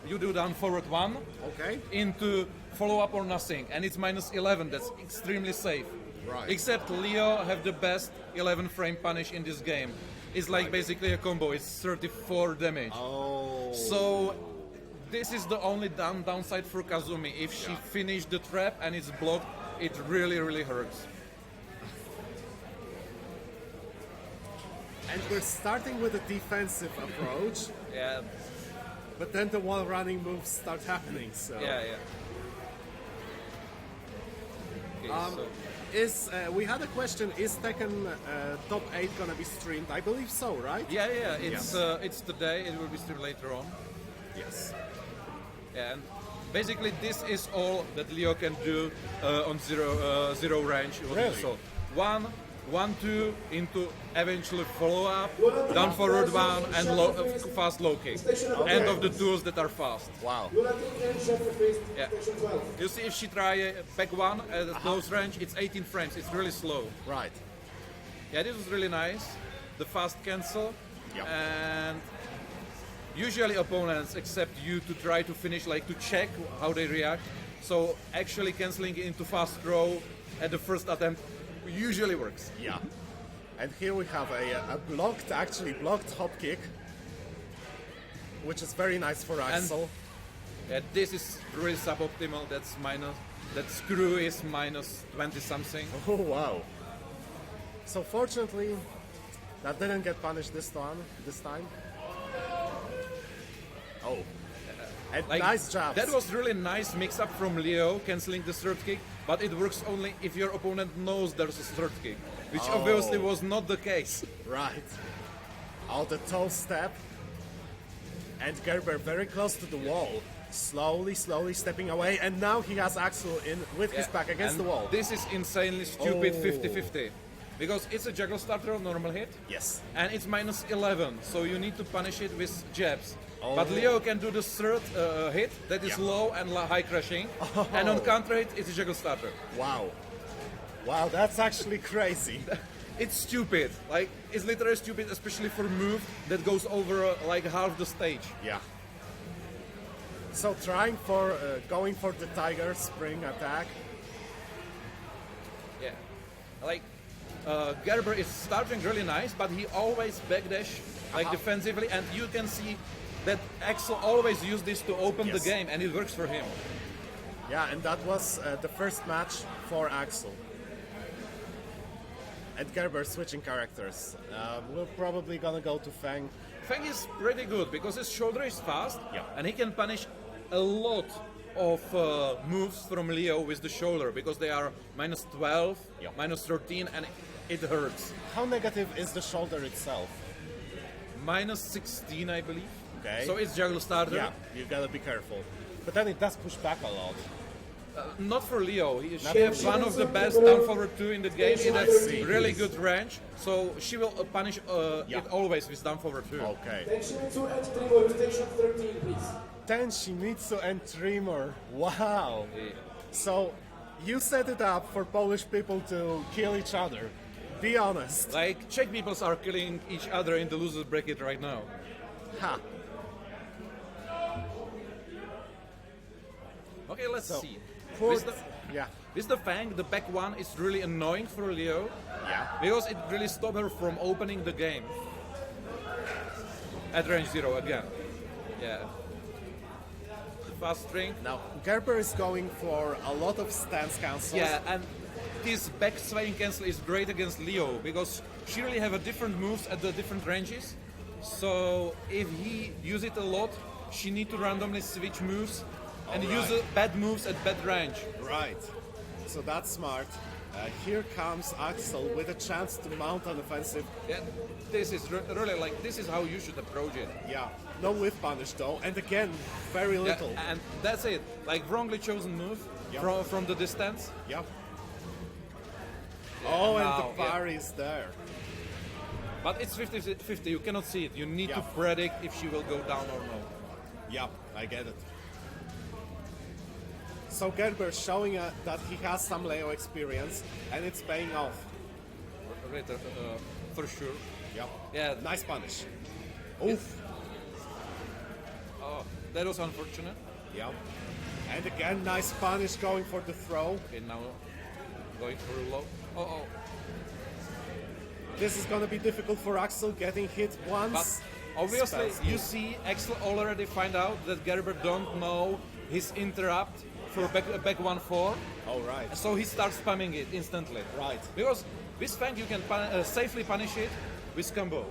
You do down forward 1 Okay. into follow up or nothing, and it's minus 11. That's extremely safe. Right. Except Leo have the best 11 frame punish in this game. It's like basically a combo. It's 34 damage. Oh. So this is the only downside for Kazumi. If she finished the trap and it's blocked, it really hurts. And we're starting with a defensive approach, Yeah, but then the wall running moves start happening. So. yeah. Okay, so We had a question: is Tekken top 8 gonna be streamed? I believe so, right? yeah. Yes. It's today. It will be streamed later on. Yes. And basically, this is all that Leo can do on zero range. Really? So 1-2 into eventually follow up, down forward 1 and fast low kick. End of the tools that are fast. Wow. Lunatic and Shadow Fist, Yeah. Station 12. You see, if she try back 1 at a close range, it's 18 frames. It's really slow. Right. Yeah, this was really nice. The fast cancel. Yeah. And usually opponents accept you to try to finish, like to check how they react. So actually canceling it into fast throw at the first attempt usually works. Yeah. And here we have a blocked hop kick, which is very nice for Axel. Yeah, this is really suboptimal. That screw is minus 20 something. Oh wow. So fortunately, that didn't get punished this time. Oh. And Like, nice jabs. That was really nice mix up from Leo, canceling the third kick, but it works only if your opponent knows there's a third kick, which obviously was not the case. Right. Oh, the toe step. And Gerber very close to the wall. Slowly stepping away. And now he has Axel in with his back against And the wall. This is insanely stupid Oh. 50-50. Because it's a juggle starter, normal hit, Yes. and it's minus 11, so you need to punish it with jabs. Oh. But Leo can do the third hit, that is Yeah. low and high crashing, and on counter hit, it's a juggle starter. Wow. Wow, that's actually crazy. It's stupid. Like, it's literally stupid, especially for a move that goes over like half the stage. Yeah. So going for the Tiger Spring attack. Yeah. Like, Gerber is starting really nice, but he always backdash like defensively, and you can see that Axel always use this to open Yes. the game, and it works for him. Yeah, and that was the first match for Axel. And Gerber switching characters. We're probably gonna go to Fang. Feng is pretty good because his shoulder is fast, Yeah. and he can punish a lot of moves from Leo with the shoulder because they are minus 12, Yeah. minus 13, and it hurts. How negative is the shoulder itself? Minus 16, I believe. Okay. So it's juggle starter. Yeah, you gotta be careful. But then it does push back a lot. Not for Leo. Not She has for one Leo. of the best down forward 2 in the game. It has see. really good range. So she will punish Yeah. it always with down forward 2. Okay. Tension and Tremor, station 13, please. Ten Shimizu and Tremor. Wow. So you set it up for Polish people to kill each other. Be honest. Like, Czech peoples are killing each other in the losers bracket right now. Ha. Okay, let's So, see. Fourth, With yeah. the Fang, the back one is really annoying for Leo. Yeah. Because it really stopped her from opening the game. At range 0 again. Yeah. Fast string. Now, Gerber is going for a lot of stance cancels. Yeah, and this back swing cancel is great against Leo because she really have a different moves at the different ranges. So if he use it a lot, she need to randomly switch moves and use bad moves at bad range. Right. So that's smart. Here comes Axel with a chance to mount an offensive. Yeah, this is really like this is how you should approach it. Yeah. No whiff punish though. And again, very Yeah, little. and that's it. Like wrongly chosen move Yeah. from the distance. Yep. Oh, and now, the parry is there. But it's 50-50. You cannot see it. You need Yeah. to predict if she will go down or no. Yep, I get it. So Gerber showing that he has some Leo experience, and it's paying off. Right, for sure. Yep. Yeah. Nice punish. Oof. Oh, that was unfortunate. Yep. And again, nice punish going for the throw. Okay, now going for a low. Oh. This is gonna be difficult for Axel, getting hit But once. obviously, Spell you speed. see, Axel already find out that Gerber don't know his interrupt for back 1-4, Oh, right. so he starts spamming it instantly. Right. Because with Fang you can safely punish it with combo.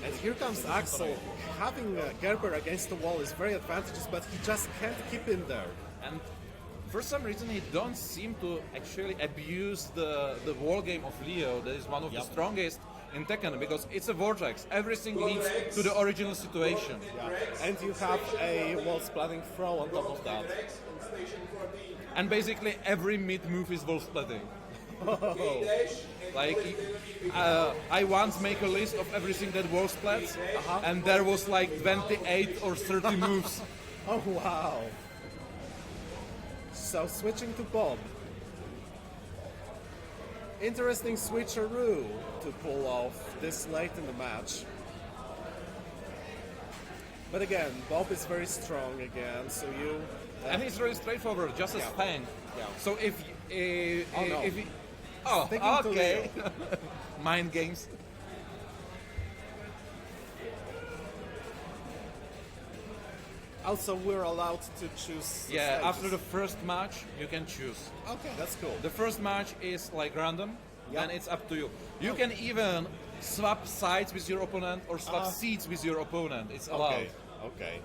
And here comes Axel. Having Gerber against the wall is very advantageous, but he just can't keep him there. And for some reason he don't seem to actually abuse the wall game of Leo. That is one of the Yep. strongest in Tekken because it's a vortex. Everything leads to the original situation. Yeah. And you have a wall splitting throw on top of that. And basically every mid move is wall splitting. Like I once make a list of everything that wall splats, and there was like 28 or 30 moves. Oh, wow. So switching to Bob. Interesting switcheroo to pull off this late in the match. But again, Bob is very strong again, so you... And it's really straightforward, just as Yeah. Fang. Yeah. So if Oh, no. if he, oh, Sticking to okay, mind games. Also, we're allowed to choose Yeah, stages. after the first match you can choose. Okay, that's cool. The first match is like random, Yeah. and it's up to you. You can even swap sides with your opponent or swap seats with your opponent. It's allowed. Okay.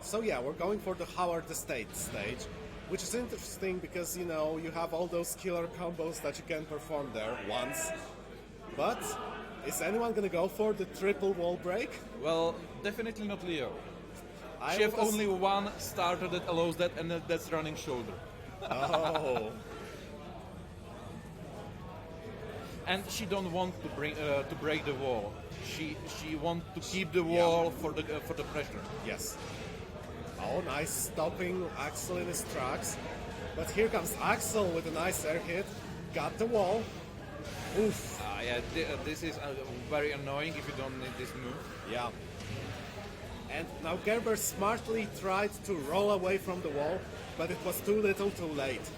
So yeah, we're going for the Howard Estate stage, which is interesting because, you know, you have all those killer combos that you can perform there once. But is anyone gonna go for the triple wall break? Well, definitely not Leo. I She have would only one starter that allows that, and that's running shoulder. Oh. And she don't want to break the wall. She want to keep the wall for the pressure. Yes. Oh, nice stopping Axel in his tracks. But here comes Axel with a nice air hit. Got the wall. Oof. Yeah, this is very annoying if you don't need this move. Yeah. And now Gerber smartly tried to roll away from the wall, but it was too little too late.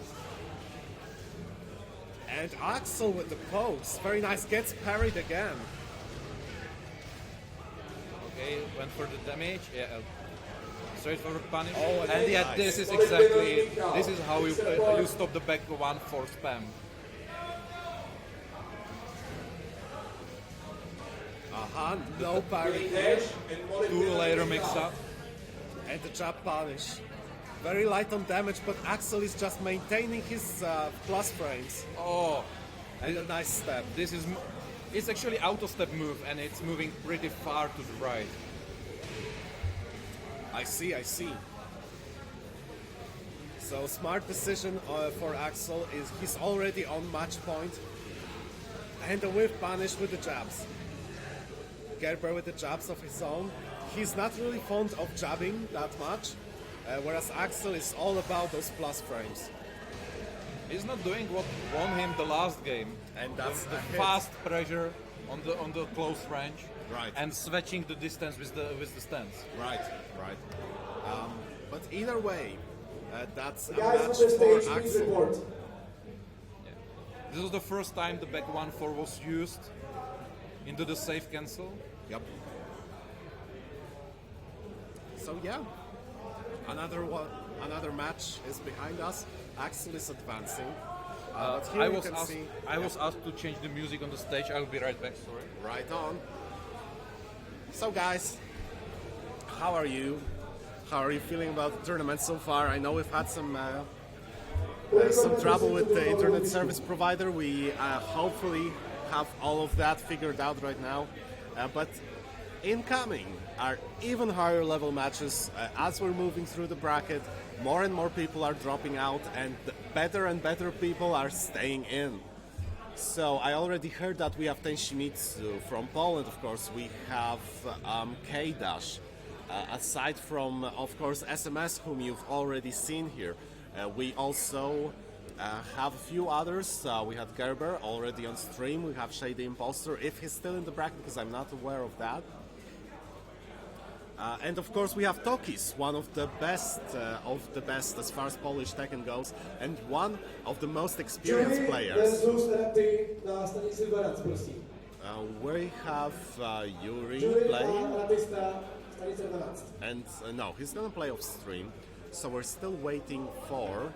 And Axel with the pokes. Very nice. Gets parried again. Okay, went for the damage. Yeah, straightforward punish. Oh, and yeah, nice. this is exactly this is how you stop the back 1-4 spam. No parry. Two later mix up. And the jab punish. Very light on damage, but Axel is just maintaining his plus frames. Oh, And a nice step. this is. It's actually auto step move, and it's moving pretty far to the right. I see. So smart decision for Axel is he's already on match point. And the whiff punish with the jabs. Gerber with the jabs of his own. He's not really fond of jabbing that much, whereas Axel is all about those plus frames. He's not doing what won him the last game, And that's the a hit. fast pressure on the close range, Right. and switching the distance with the stance. Right. But either way, that's a Guys on match the stage, for please Axel. report. This was the first time the back 1-4 was used into the safe cancel. Yep. So yeah, another match is behind us. Axel is advancing. But here I you was can asked. see I was asked to change the music on the stage. I'll be right back. Sorry. right on. So guys, how are you? How are you feeling about the tournament so far? I know we've had some trouble with the internet service provider. We hopefully have all of that figured out right now. But incoming are even higher level matches. As we're moving through the bracket, more and more people are dropping out, and better people are staying in. So I already heard that we have Ten Shimizu from Poland, of course. We have K-Dash. Aside from, of course, SMS, whom you've already seen here. We also have a few others. We had Gerber already on stream. We have Shady Imposter, if he's still in the bracket, because I'm not aware of that. And of course we have Tokis, one of the best as far as Polish Tekken goes, and one of the most experienced players. Na stanici Verac, prosím. We have Yuri Jury playing, na artysta stanice 12. and no, he's gonna play off stream. So we're still waiting for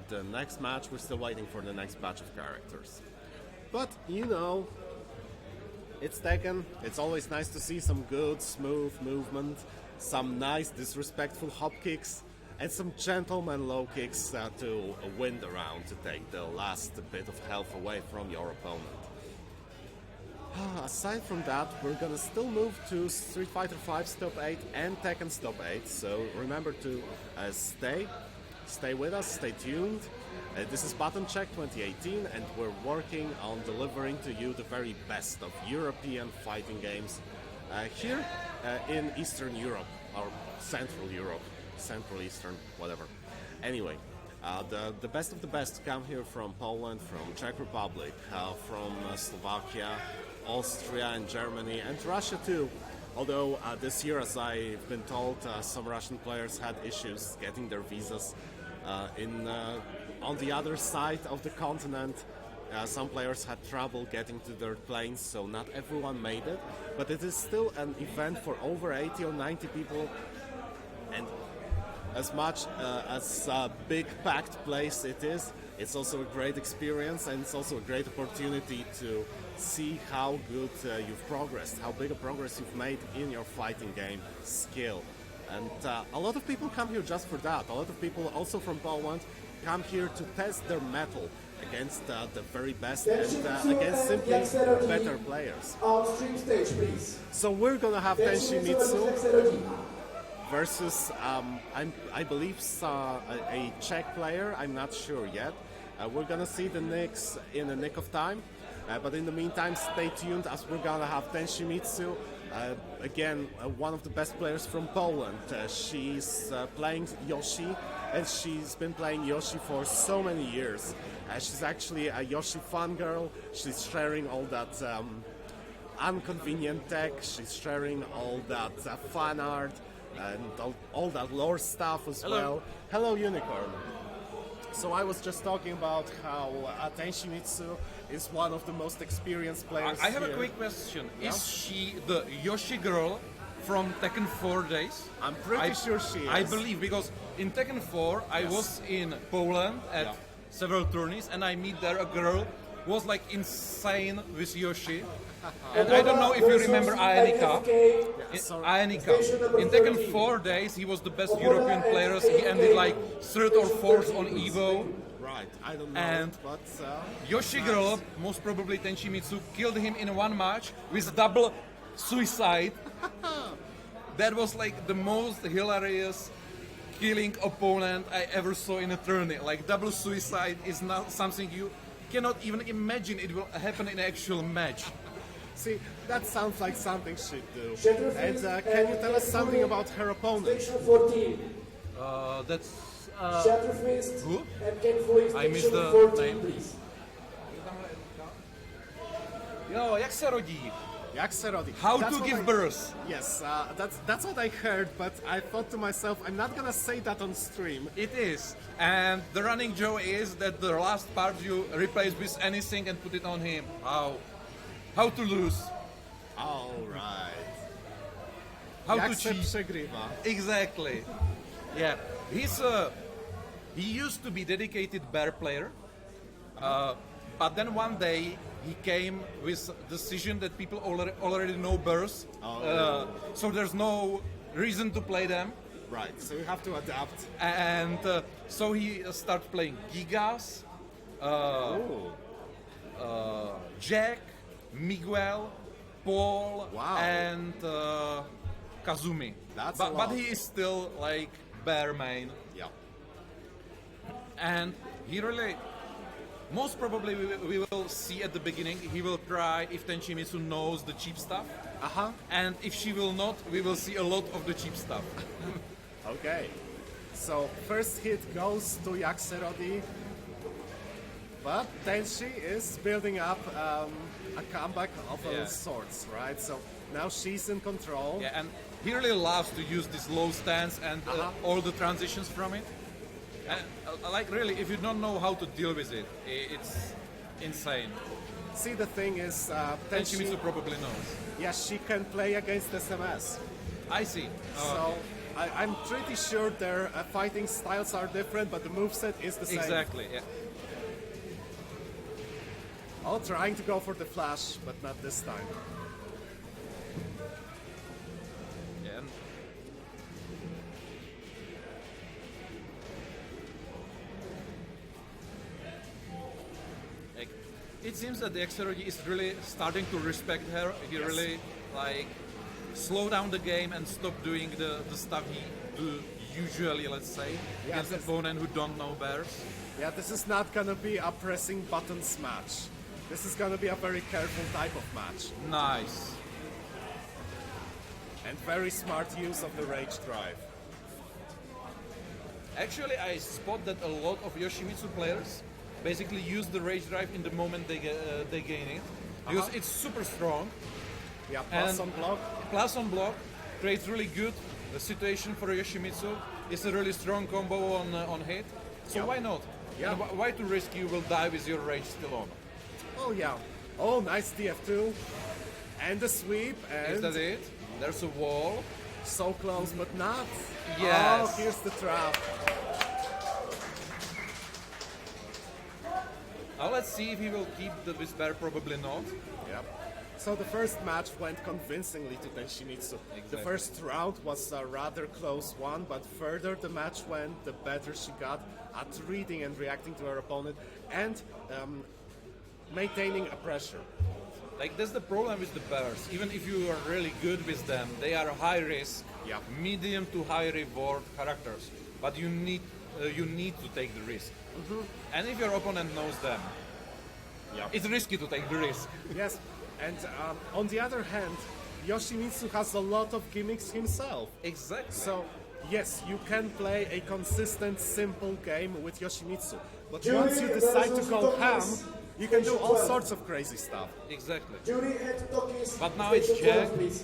the next match. We're still waiting for the next batch of characters. But you know, it's Tekken. It's always nice to see some good, smooth movement, some nice, disrespectful hop kicks, and some gentleman low kicks to win the round, to take the last bit of health away from your opponent. Aside from that, we're gonna still move to Street Fighter V's top 8 and Tekken's top 8, so remember to stay with us, stay tuned. This is Button Check 2018, and we're working on delivering to you the very best of European fighting games here in Eastern Europe, or Central Europe, Central Eastern, whatever. Anyway, the best of the best come here from Poland, from Czech Republic, from Slovakia, Austria and Germany, and Russia too. Although this year, as I've been told, some Russian players had issues getting their visas on the other side of the continent. Some players had trouble getting to their planes, so not everyone made it. But it is still an event for over 80 or 90 people, and as much as a big packed place it is, it's also a great experience, and it's also a great opportunity to see how good you've progressed, how big a progress you've made in your fighting game skill. And a lot of people come here just for that. A lot of people also from Poland come here to test their mettle against the very best and against simply better players. On stream stage, please. So we're gonna have Ten Tenshi Shimizu Mitsu jak se rodí. versus I believe a Czech player. I'm not sure yet. We're gonna see the Knicks in a nick of time. But in the meantime, stay tuned, as we're gonna have Ten Shimizu, again, one of the best players from Poland. She's playing Yoshi, and she's been playing Yoshi for so many years. She's actually a Yoshi fangirl. She's sharing all that inconvenient tech. She's sharing all that fan art and all that lore stuff as well. Hello, Unicorn. So I was just talking about how Tenshi Mitsu is one of the most experienced players I have here. a quick question. Yeah? Is she the Yoshi girl from Tekken 4 days? I'm pretty sure she is. I believe, because in Tekken 4 I Yes. was in Poland at Yeah. several tourneys, and I meet there a girl was like insane with Yoshi. And I don't know if you remember Aenika. Aenika. In Tekken 4 days, he was the best European player. He ended like third or fourth on Evo. Right, I don't know, And but Yoshi nice. Girl, most probably Tenchi Mitsu, killed him in one match with double suicide. That was like the most hilarious killing opponent I ever saw in a tourney. Like double suicide is not something you cannot even imagine it will happen in an actual match. See, that sounds like something she'd do. Shatterfist And can you tell us something about her opponent? Station 14. That's Shatterfist who? and Ken Fu I missed Station the 14, name. please. Jo, jak se rodí? Jak se rodí? How That's to what give I- birth. Yes, that's what I heard, but I thought to myself, I'm not gonna say that on stream. It is. And the running joke is that the last part you replace with anything and put it on him. How to lose. All right. How Jak to se cheat. przegrywa. Exactly. Yeah. He used to be dedicated bear player. But then one day he came with decision that people already know bears. So there's no reason to play them. Right, so you have to adapt. And so he started playing Gigas, Jack, Miguel, Paul, Wow. and Kazumi. That's a but lot. he is still like bear main. Yeah. And he really, most probably we will see at the beginning, he will try if Tenchi Mitsu knows the cheap stuff. Uh-huh. And if she will not, we will see a lot of the cheap stuff. Okay. So first hit goes to Yakserodi. But Tenchi is building up a comeback of Yeah. sorts, right? So now she's in control. Yeah, and he really loves to use this low stance and all the transitions from it. And like really, if you don't know how to deal with it, it's insane. See, the thing is, Tenchi Mitsu Tenchi, probably knows. yes, she can play against SMS. I see. So I'm pretty sure their fighting styles are different, but the moveset is the same. Exactly. Yeah. All trying to go for the flash, but not this time. Yeah. And like, it seems that the Exerogi is really starting to respect her. He Yes. really like slow down the game and stop doing the stuff he do usually, let's say, against this- opponent who don't know bears. Yeah, this is not gonna be a pressing buttons match. This is gonna be a very careful type of match. Nice. And very smart use of the rage drive. Actually, I spot that a lot of Yoshimitsu players basically use the rage drive in the moment they gain it, because it's super strong. Yeah, plus And- on block. Plus on block creates really good situation for Yoshimitsu. It's a really strong combo on hit. So Yeah. why not? Yeah. And why to risk you will die with your rage still on? Oh yeah. Oh, nice DF2. And the sweep, Is and that it? There's a wall. so close, but not. Yes. Oh, here's the trap. Now let's see if he will keep the Whisper. Probably not. Yep. So the first match went convincingly to Tenshimitsu. The Exactly. first round was a rather close one, but further the match went, the better she got at reading and reacting to her opponent and maintaining a pressure. Like that's the problem with the bears. Even if you are really good with them, they are high risk, Yeah. medium to high reward characters. But you need to take the risk. And if your opponent knows them, Yeah. it's risky to take the risk. Yes, and on the other hand, Yoshimitsu has a lot of gimmicks himself. Exactly. So, yes, you can play a consistent, simple game with Yoshimitsu. But Jury once you decide to versus go ham, Tokis, you can do all Station 12. sorts of crazy stuff. Exactly. Jury and Tokis. But now it's Station Jack. 12, please.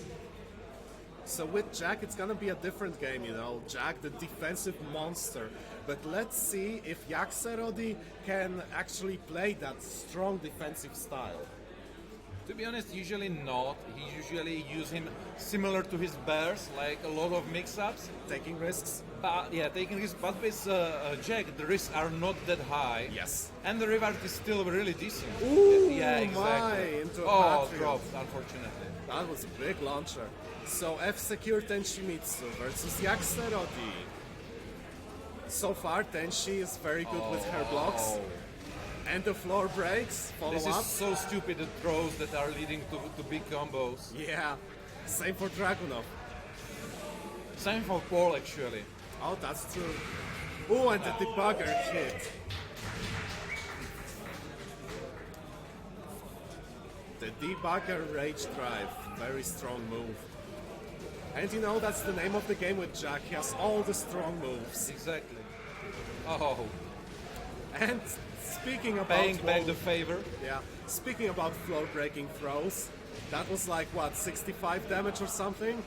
So with Jack, it's gonna be a different game, you know. Jack, the defensive monster. But let's see if Yakserodi can actually play that strong defensive style. To be honest, usually not. He usually use him similar to his bears, like a lot of mix-ups. Taking risks. But yeah, taking risks. But with Jack, the risks are not that high. Yes. And the reward is still really decent. Ooh, yeah, exactly. my, into a oh, Patriot. dropped, unfortunately. That was a big launcher. So F-Secure Tenshimitsu versus Yaxerodi. So far, Tenshi is very good with her blocks. And the floor breaks, follow This up. is so stupid, the throws that are leading to big combos. Yeah, same for Dragunov. Same for Paul, actually. Oh, that's true. Oh, and the debugger hit. The debugger rage drive, very strong move. And you know, that's the name of the game with Jack. He has all the strong moves. Exactly. Oh, And speaking about paying back the favor. yeah, speaking about floor breaking throws, that was like what, 65 damage or something?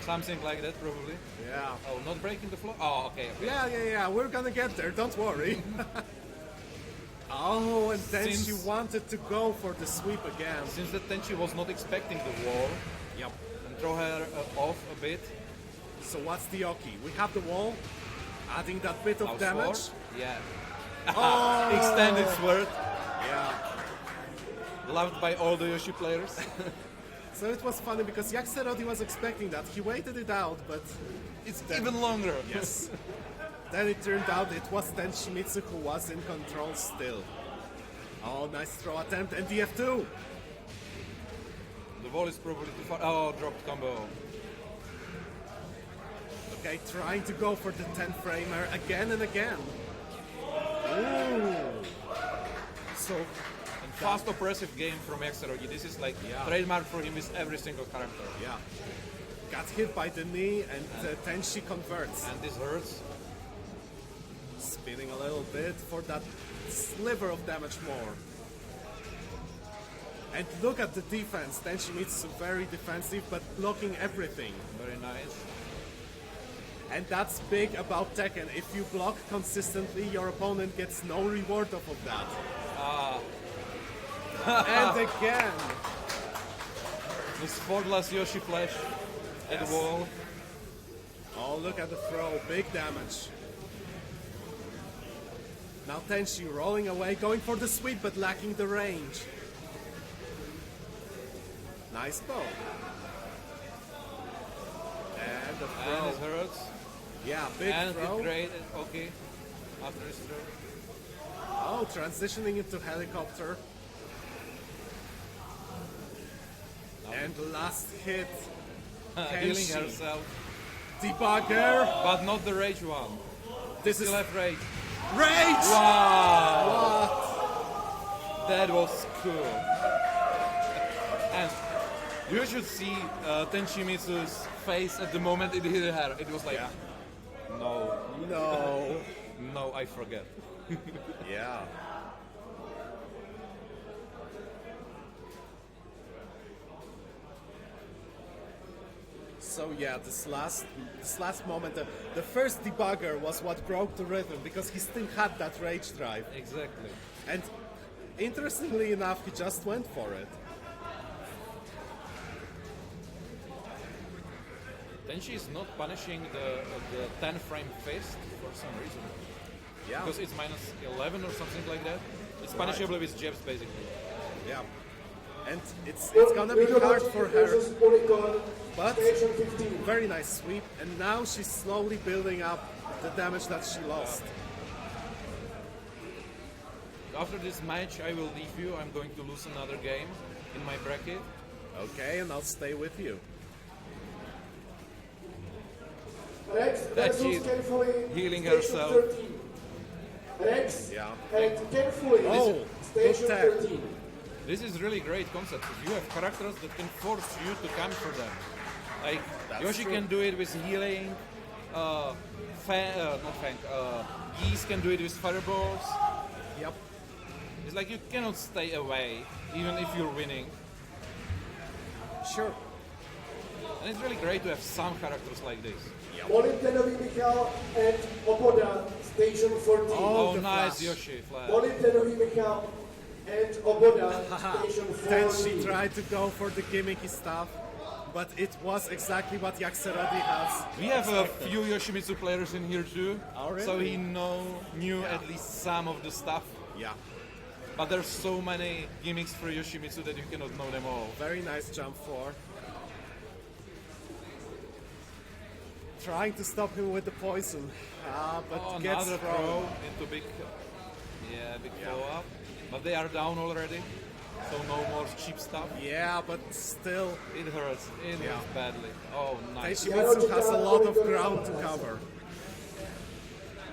Something like that, probably. Yeah. Oh, not breaking the floor? Oh, okay. Yeah, we're gonna get there, don't worry. Oh, and then she Since- wanted to go for the sweep again. Since the Tenchi was not expecting the wall, Yep. and throw her off a bit. So what's the Oki? We have the wall, adding that bit of House damage. four. Yeah. Oh! Extended sword. Yeah. Loved by all the Yoshi players. So it was funny because Yaxerodi was expecting that. He waited it out, but It's Then- even longer. yes. Then it turned out it was Tenshimitsu who was in control still. Oh, nice throw attempt and DF2. The wall is probably too far. Oh, dropped combo. Okay, trying to go for the 10 framer again and again. Ooh. So And fast oppressive game from Yaxerogi. This is like Yeah. trademark for him with every single character. yeah, got hit by the knee and Tenshi converts. And this hurts. Spinning a little bit for that sliver of damage more. And look at the defense. Tenshimitsu very defensive, but blocking everything. Very nice. And that's big about Tekken. If you block consistently, your opponent gets no reward off of that. And again. This Fordless Yoshi flash at Yes. the wall. Oh, look at the throw. Big damage. Now Tenshi rolling away, going for the sweep, but lacking the range. Nice bow. And the And throw. it hurts. Yeah, big And throw. it great. Okay. After his throw. Oh, transitioning into helicopter. And last hit. Healing Kenshi. herself. Debugger. But not the rage one. This Still is have rage. rage. Wow! What? That was cool. And you should see Tenshimitsu's face at the moment it hit her. It was like, Yeah. no, No. no, I forget. Yeah. So yeah, this last moment, the first debugger was what broke the rhythm because he still had that rage drive, Exactly. and interestingly enough, he just went for it. Tenshi is not punishing the 10 frame fist for some reason. Yeah, Because it's minus 11 or something like that. It's punishable with jabs basically. yeah, and it's gonna be hard for her. But Station 15. very nice sweep, and now she's slowly building up the damage that she lost. After this match I will leave you. I'm going to lose another game in my bracket. Okay, and I'll stay with you. Rex That versus she's carefully. healing Station herself. 13. Rex Yeah. and carefully. Oh, Station good tag. 13. This is really great concept. 'Cause you have characters that can force you to come for them. Like That's Yoshi true. can do it with healing. Geese can do it with fireballs. Yep. It's like you cannot stay away even if you're winning. Sure. And it's really great to have some characters like this. Molintenovi Michal and Opoda. Station 14. Oh, Oh, the nice flash. Yoshi flash. Molintenovi Michal. And Oboda, station Then 4. she tried to go for the gimmicky stuff, but it was exactly what Yaxerodi has. We have a few Yoshimitsu players in here too, Oh, really? so he knew at least some of the stuff. Yeah, But there's so many gimmicks for Yoshimitsu that you cannot know them all. very nice jump 4. Trying to stop him with the poison, but Oh, gets another thrown. throw into big follow up. But they are down already, so no more cheap stuff. Yeah, but still, It hurts. It Yeah. hurts badly. Oh, nice. Teishimitsu has a lot of ground to cover.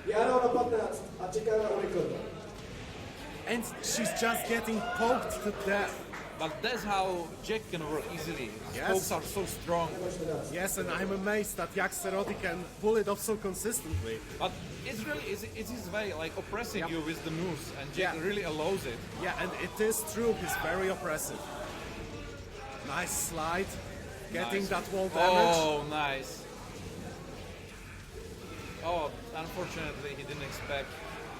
Jaro na 15 a čeká na unikota. And she's just getting poked to death. But that's how Jack can work easily. His Yes. pokes are so strong. Yes, and I'm amazed that Yaxerodi can pull it off so consistently. But it's really it's his way, like oppressing Yep. you with the moves, and Jack Yeah. really allows it. Yeah, and it is true, he's very oppressive. Nice slide, getting Nice. that wall damage. Oh, nice. Oh, unfortunately, he didn't expect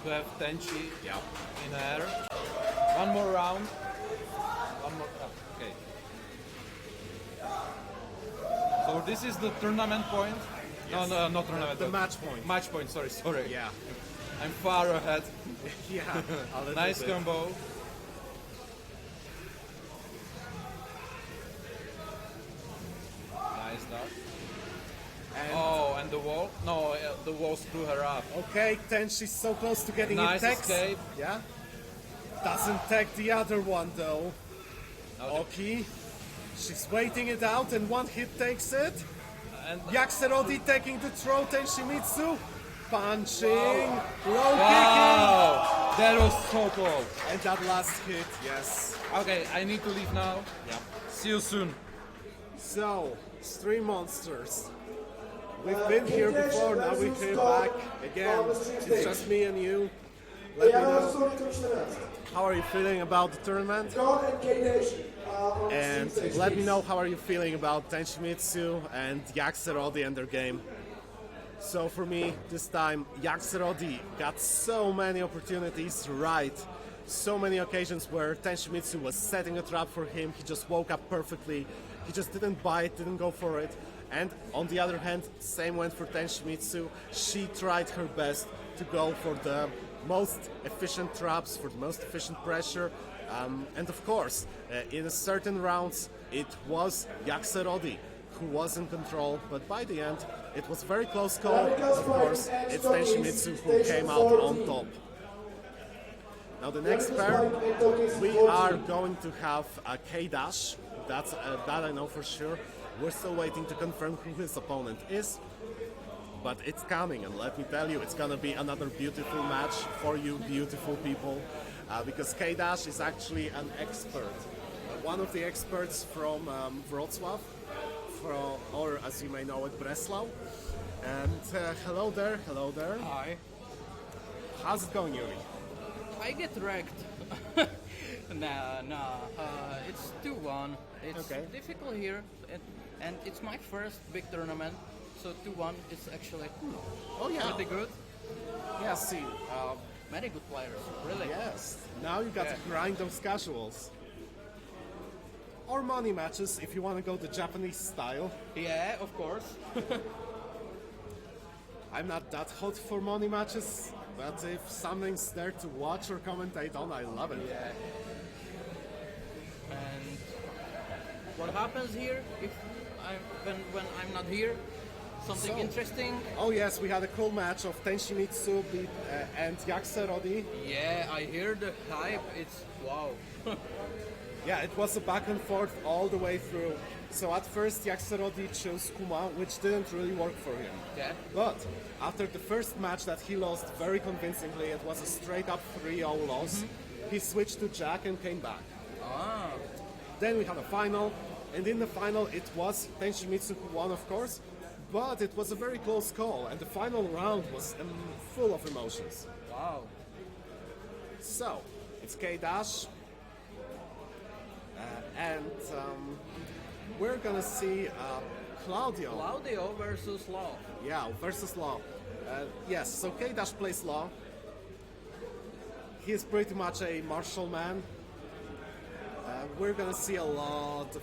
to have Tenchi Yeah. in air. One more round. One more. Okay. So this is the tournament point. Yes. No, not tournament. The but match point. Match point. Sorry. Yeah, I'm far ahead. yeah, a little Nice bit. combo. Nice dodge. And Oh, and the wall? No, the wall screw her up. okay, Tenshi's so close to getting Nice it tags. escape. Yeah. Doesn't tag the other one though. Now Oki. She's waiting it out and one hit takes it. And Yaxerodi taking the throw, Tenshimitsu. Punching, low wow, that was so close. kicking. And that last hit, yes. Okay, I need to leave now. Yeah. See you soon. So, Stream Monsters. We've been here before, now we're here back again. It's just me and you. Let me Jaro know, Sonic 14. how are you feeling about the tournament? God and K-Nation on And stream stage, let me please. know how are you feeling about Tenshimitsu and Yaxerodi and their game. So for me, this time, Yaxerodi got so many opportunities right. So many occasions where Tenshimitsu was setting a trap for him, he just woke up perfectly, he just didn't bite, didn't go for it. And on the other hand, same went for Tenshimitsu. She tried her best to go for the most efficient traps, for the most efficient pressure. And of course, in certain rounds, it was Yaxerodi who was in control, but by the end, it was a very close call. Of course, it's Tenshimitsu who came out on top. Now the next pair, we are going to have a K-Dash. That I know for sure. We're still waiting to confirm who his opponent is, but it's coming, and let me tell you, it's gonna be another beautiful match for you beautiful people, because K-Dash is actually an expert. One of the experts from Wrocław, or as you may know it, Breslau. And hello there. Hi. How's it going, Yuri? I get wrecked. Nah. It's 2-1. It's Okay. difficult here, and it's my first big tournament, so 2-1 is actually Oh yeah. pretty good. Yeah, see, Many good players, really. yes. Now you got to Yeah. grind those casuals. Or money matches if you want to go the Japanese style. Yeah, of course. I'm not that hot for money matches, but if something's there to watch or commentate on, I love it. Yeah. And what happens here if when I'm not here? Something So- interesting? Oh yes, we had a cool match of Tenshimitsu and Yaxerodi. Yeah, I hear the hype. It's wow. Yeah, it was a back and forth all the way through. So at first Yaxerodi chose Kuma, which didn't really work for him. Yeah. But after the first match that he lost very convincingly, it was a straight up 3-0 loss. He switched to Jack and came back. Ah. Then we had a final, and in the final it was Tenshimitsu who won, of course, but it was a very close call, and the final round was full of emotions. Wow. So, it's K-Dash, and we're gonna see Claudio. Claudio versus Law. Yeah, versus Law. Yes, so K-Dash plays Law. He is pretty much a martial man. we're gonna see a lot of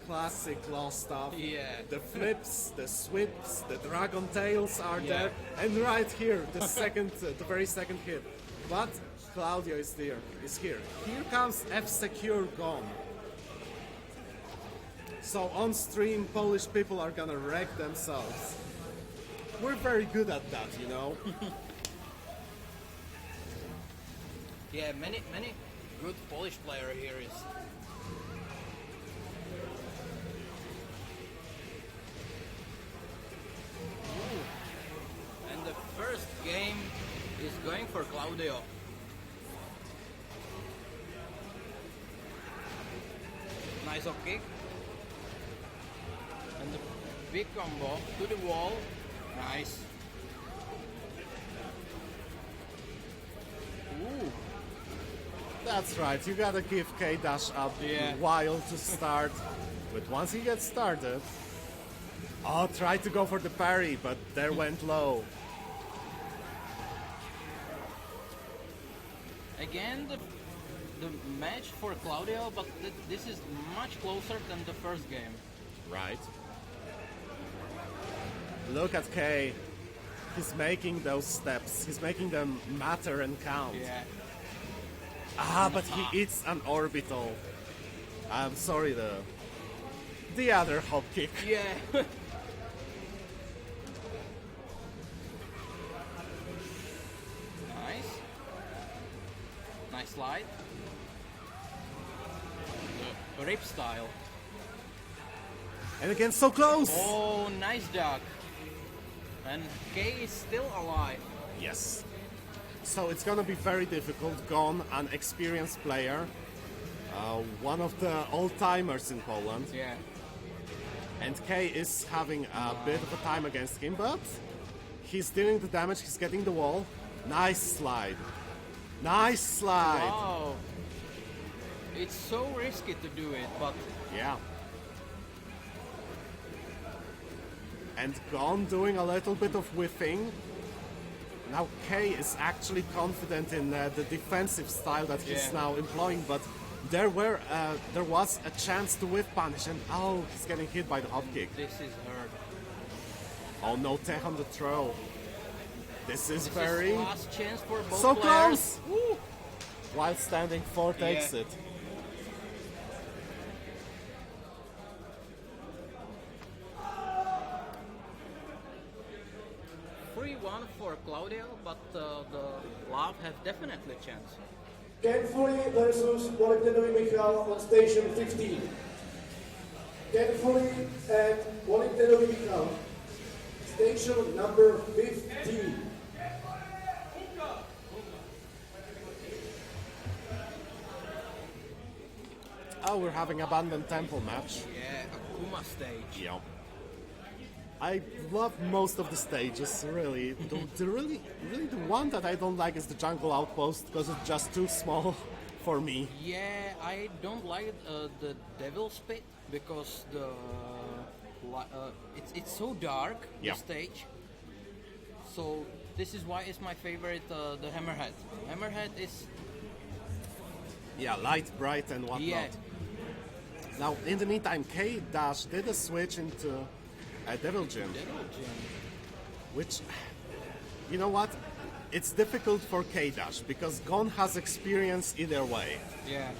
classic Law stuff. Yeah. The flips, the sweeps, the dragon tails are Yeah. there, and right here, the second, the very second hit. But Claudio is there. Is here. Here comes F secure gone. So on stream, Polish people are gonna wreck themselves. We're very good at that, you know. Yeah, many good Polish player here is. Ooh. And the first game is going for Claudio. Nice up kick. And the big combo to the wall. Nice. Ooh. That's right, you gotta give K-Dash a Yeah. while to start. But once he gets started... Oh, tried to go for the parry, but there went low. Again, the match for Claudio, but this is much closer than the first game. Right. Look at K. He's making those steps. He's making them matter and count. Yeah. But he eats an orbital. I'm sorry, the other hop kick. Yeah. Nice. Nice slide. The rip style. And again, so close! Oh, nice duck. And K is still alive. Yes. So it's gonna be very difficult. Gon, an experienced player, one of the old-timers in Poland. Yeah. And K is having a bit of a time against him, but he's dealing the damage, he's getting the wall. Nice slide. Nice slide! Wow. It's so risky to do it, but Yeah. And Gon doing a little bit of whiffing. Now K is actually confident in the defensive style that he's Yeah. now employing, but there was a chance to whiff punish, and oh, he's getting hit by the hop kick. this is hard. Oh no, tech on the throw. This is This very is last chance for both so players. close. Woo. While standing, 4 takes Yeah. it. One for Claudio, but the Love have definitely chance. Ken Fully versus Valentinovi Michal on station 15. Ken Fully and Valentinovi Michal. Station number 15. Oh, we're having abandoned temple match. Yeah, Akuma stage. Yeah. I love most of the stages, really. Really the one that I don't like is the jungle outpost because it's just too small for me. Yeah, I don't like the Devil's Pit because it's so dark, Yeah. the stage. So this is why it's my favorite, the Hammerhead. Hammerhead is Yeah, light, bright, and whatnot. yeah, Now, in the meantime, K-Dash did a switch into a Devil Gym, Devil Gym. which, you know what? It's difficult for K-Dash because Gon has experience either way. Yeah.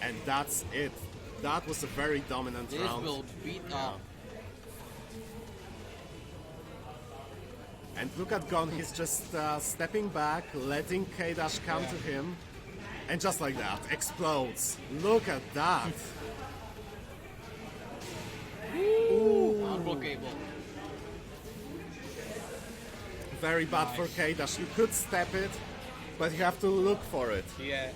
And that's it. That was a very dominant This round. will beat up. And look at Gon, he's just stepping back, letting K-Dash come Yeah. to him. And just like that, explodes. Look at that. Unblockable. Very bad for K-Dash. You could step it, but you have to look for it. Yeah.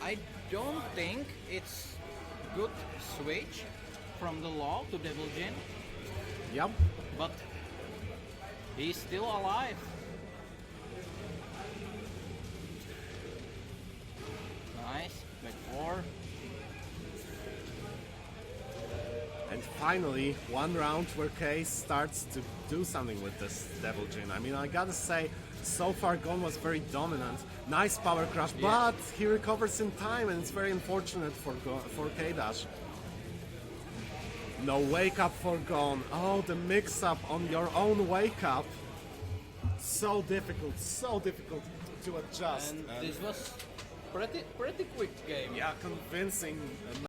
I don't think it's good switch from the Law to Devil Jin, Yep. but he's still alive. Nice, back four. And finally, one round where Case starts to do something with this Devil Jin. I mean, I gotta say, so far Gon was very dominant. Nice power crush, but he recovers in time, and it's very unfortunate for K-Dash. No wake up for Gon. Oh, the mix up on your own wake up. So difficult to adjust. And this was pretty quick game. Yeah, convincing.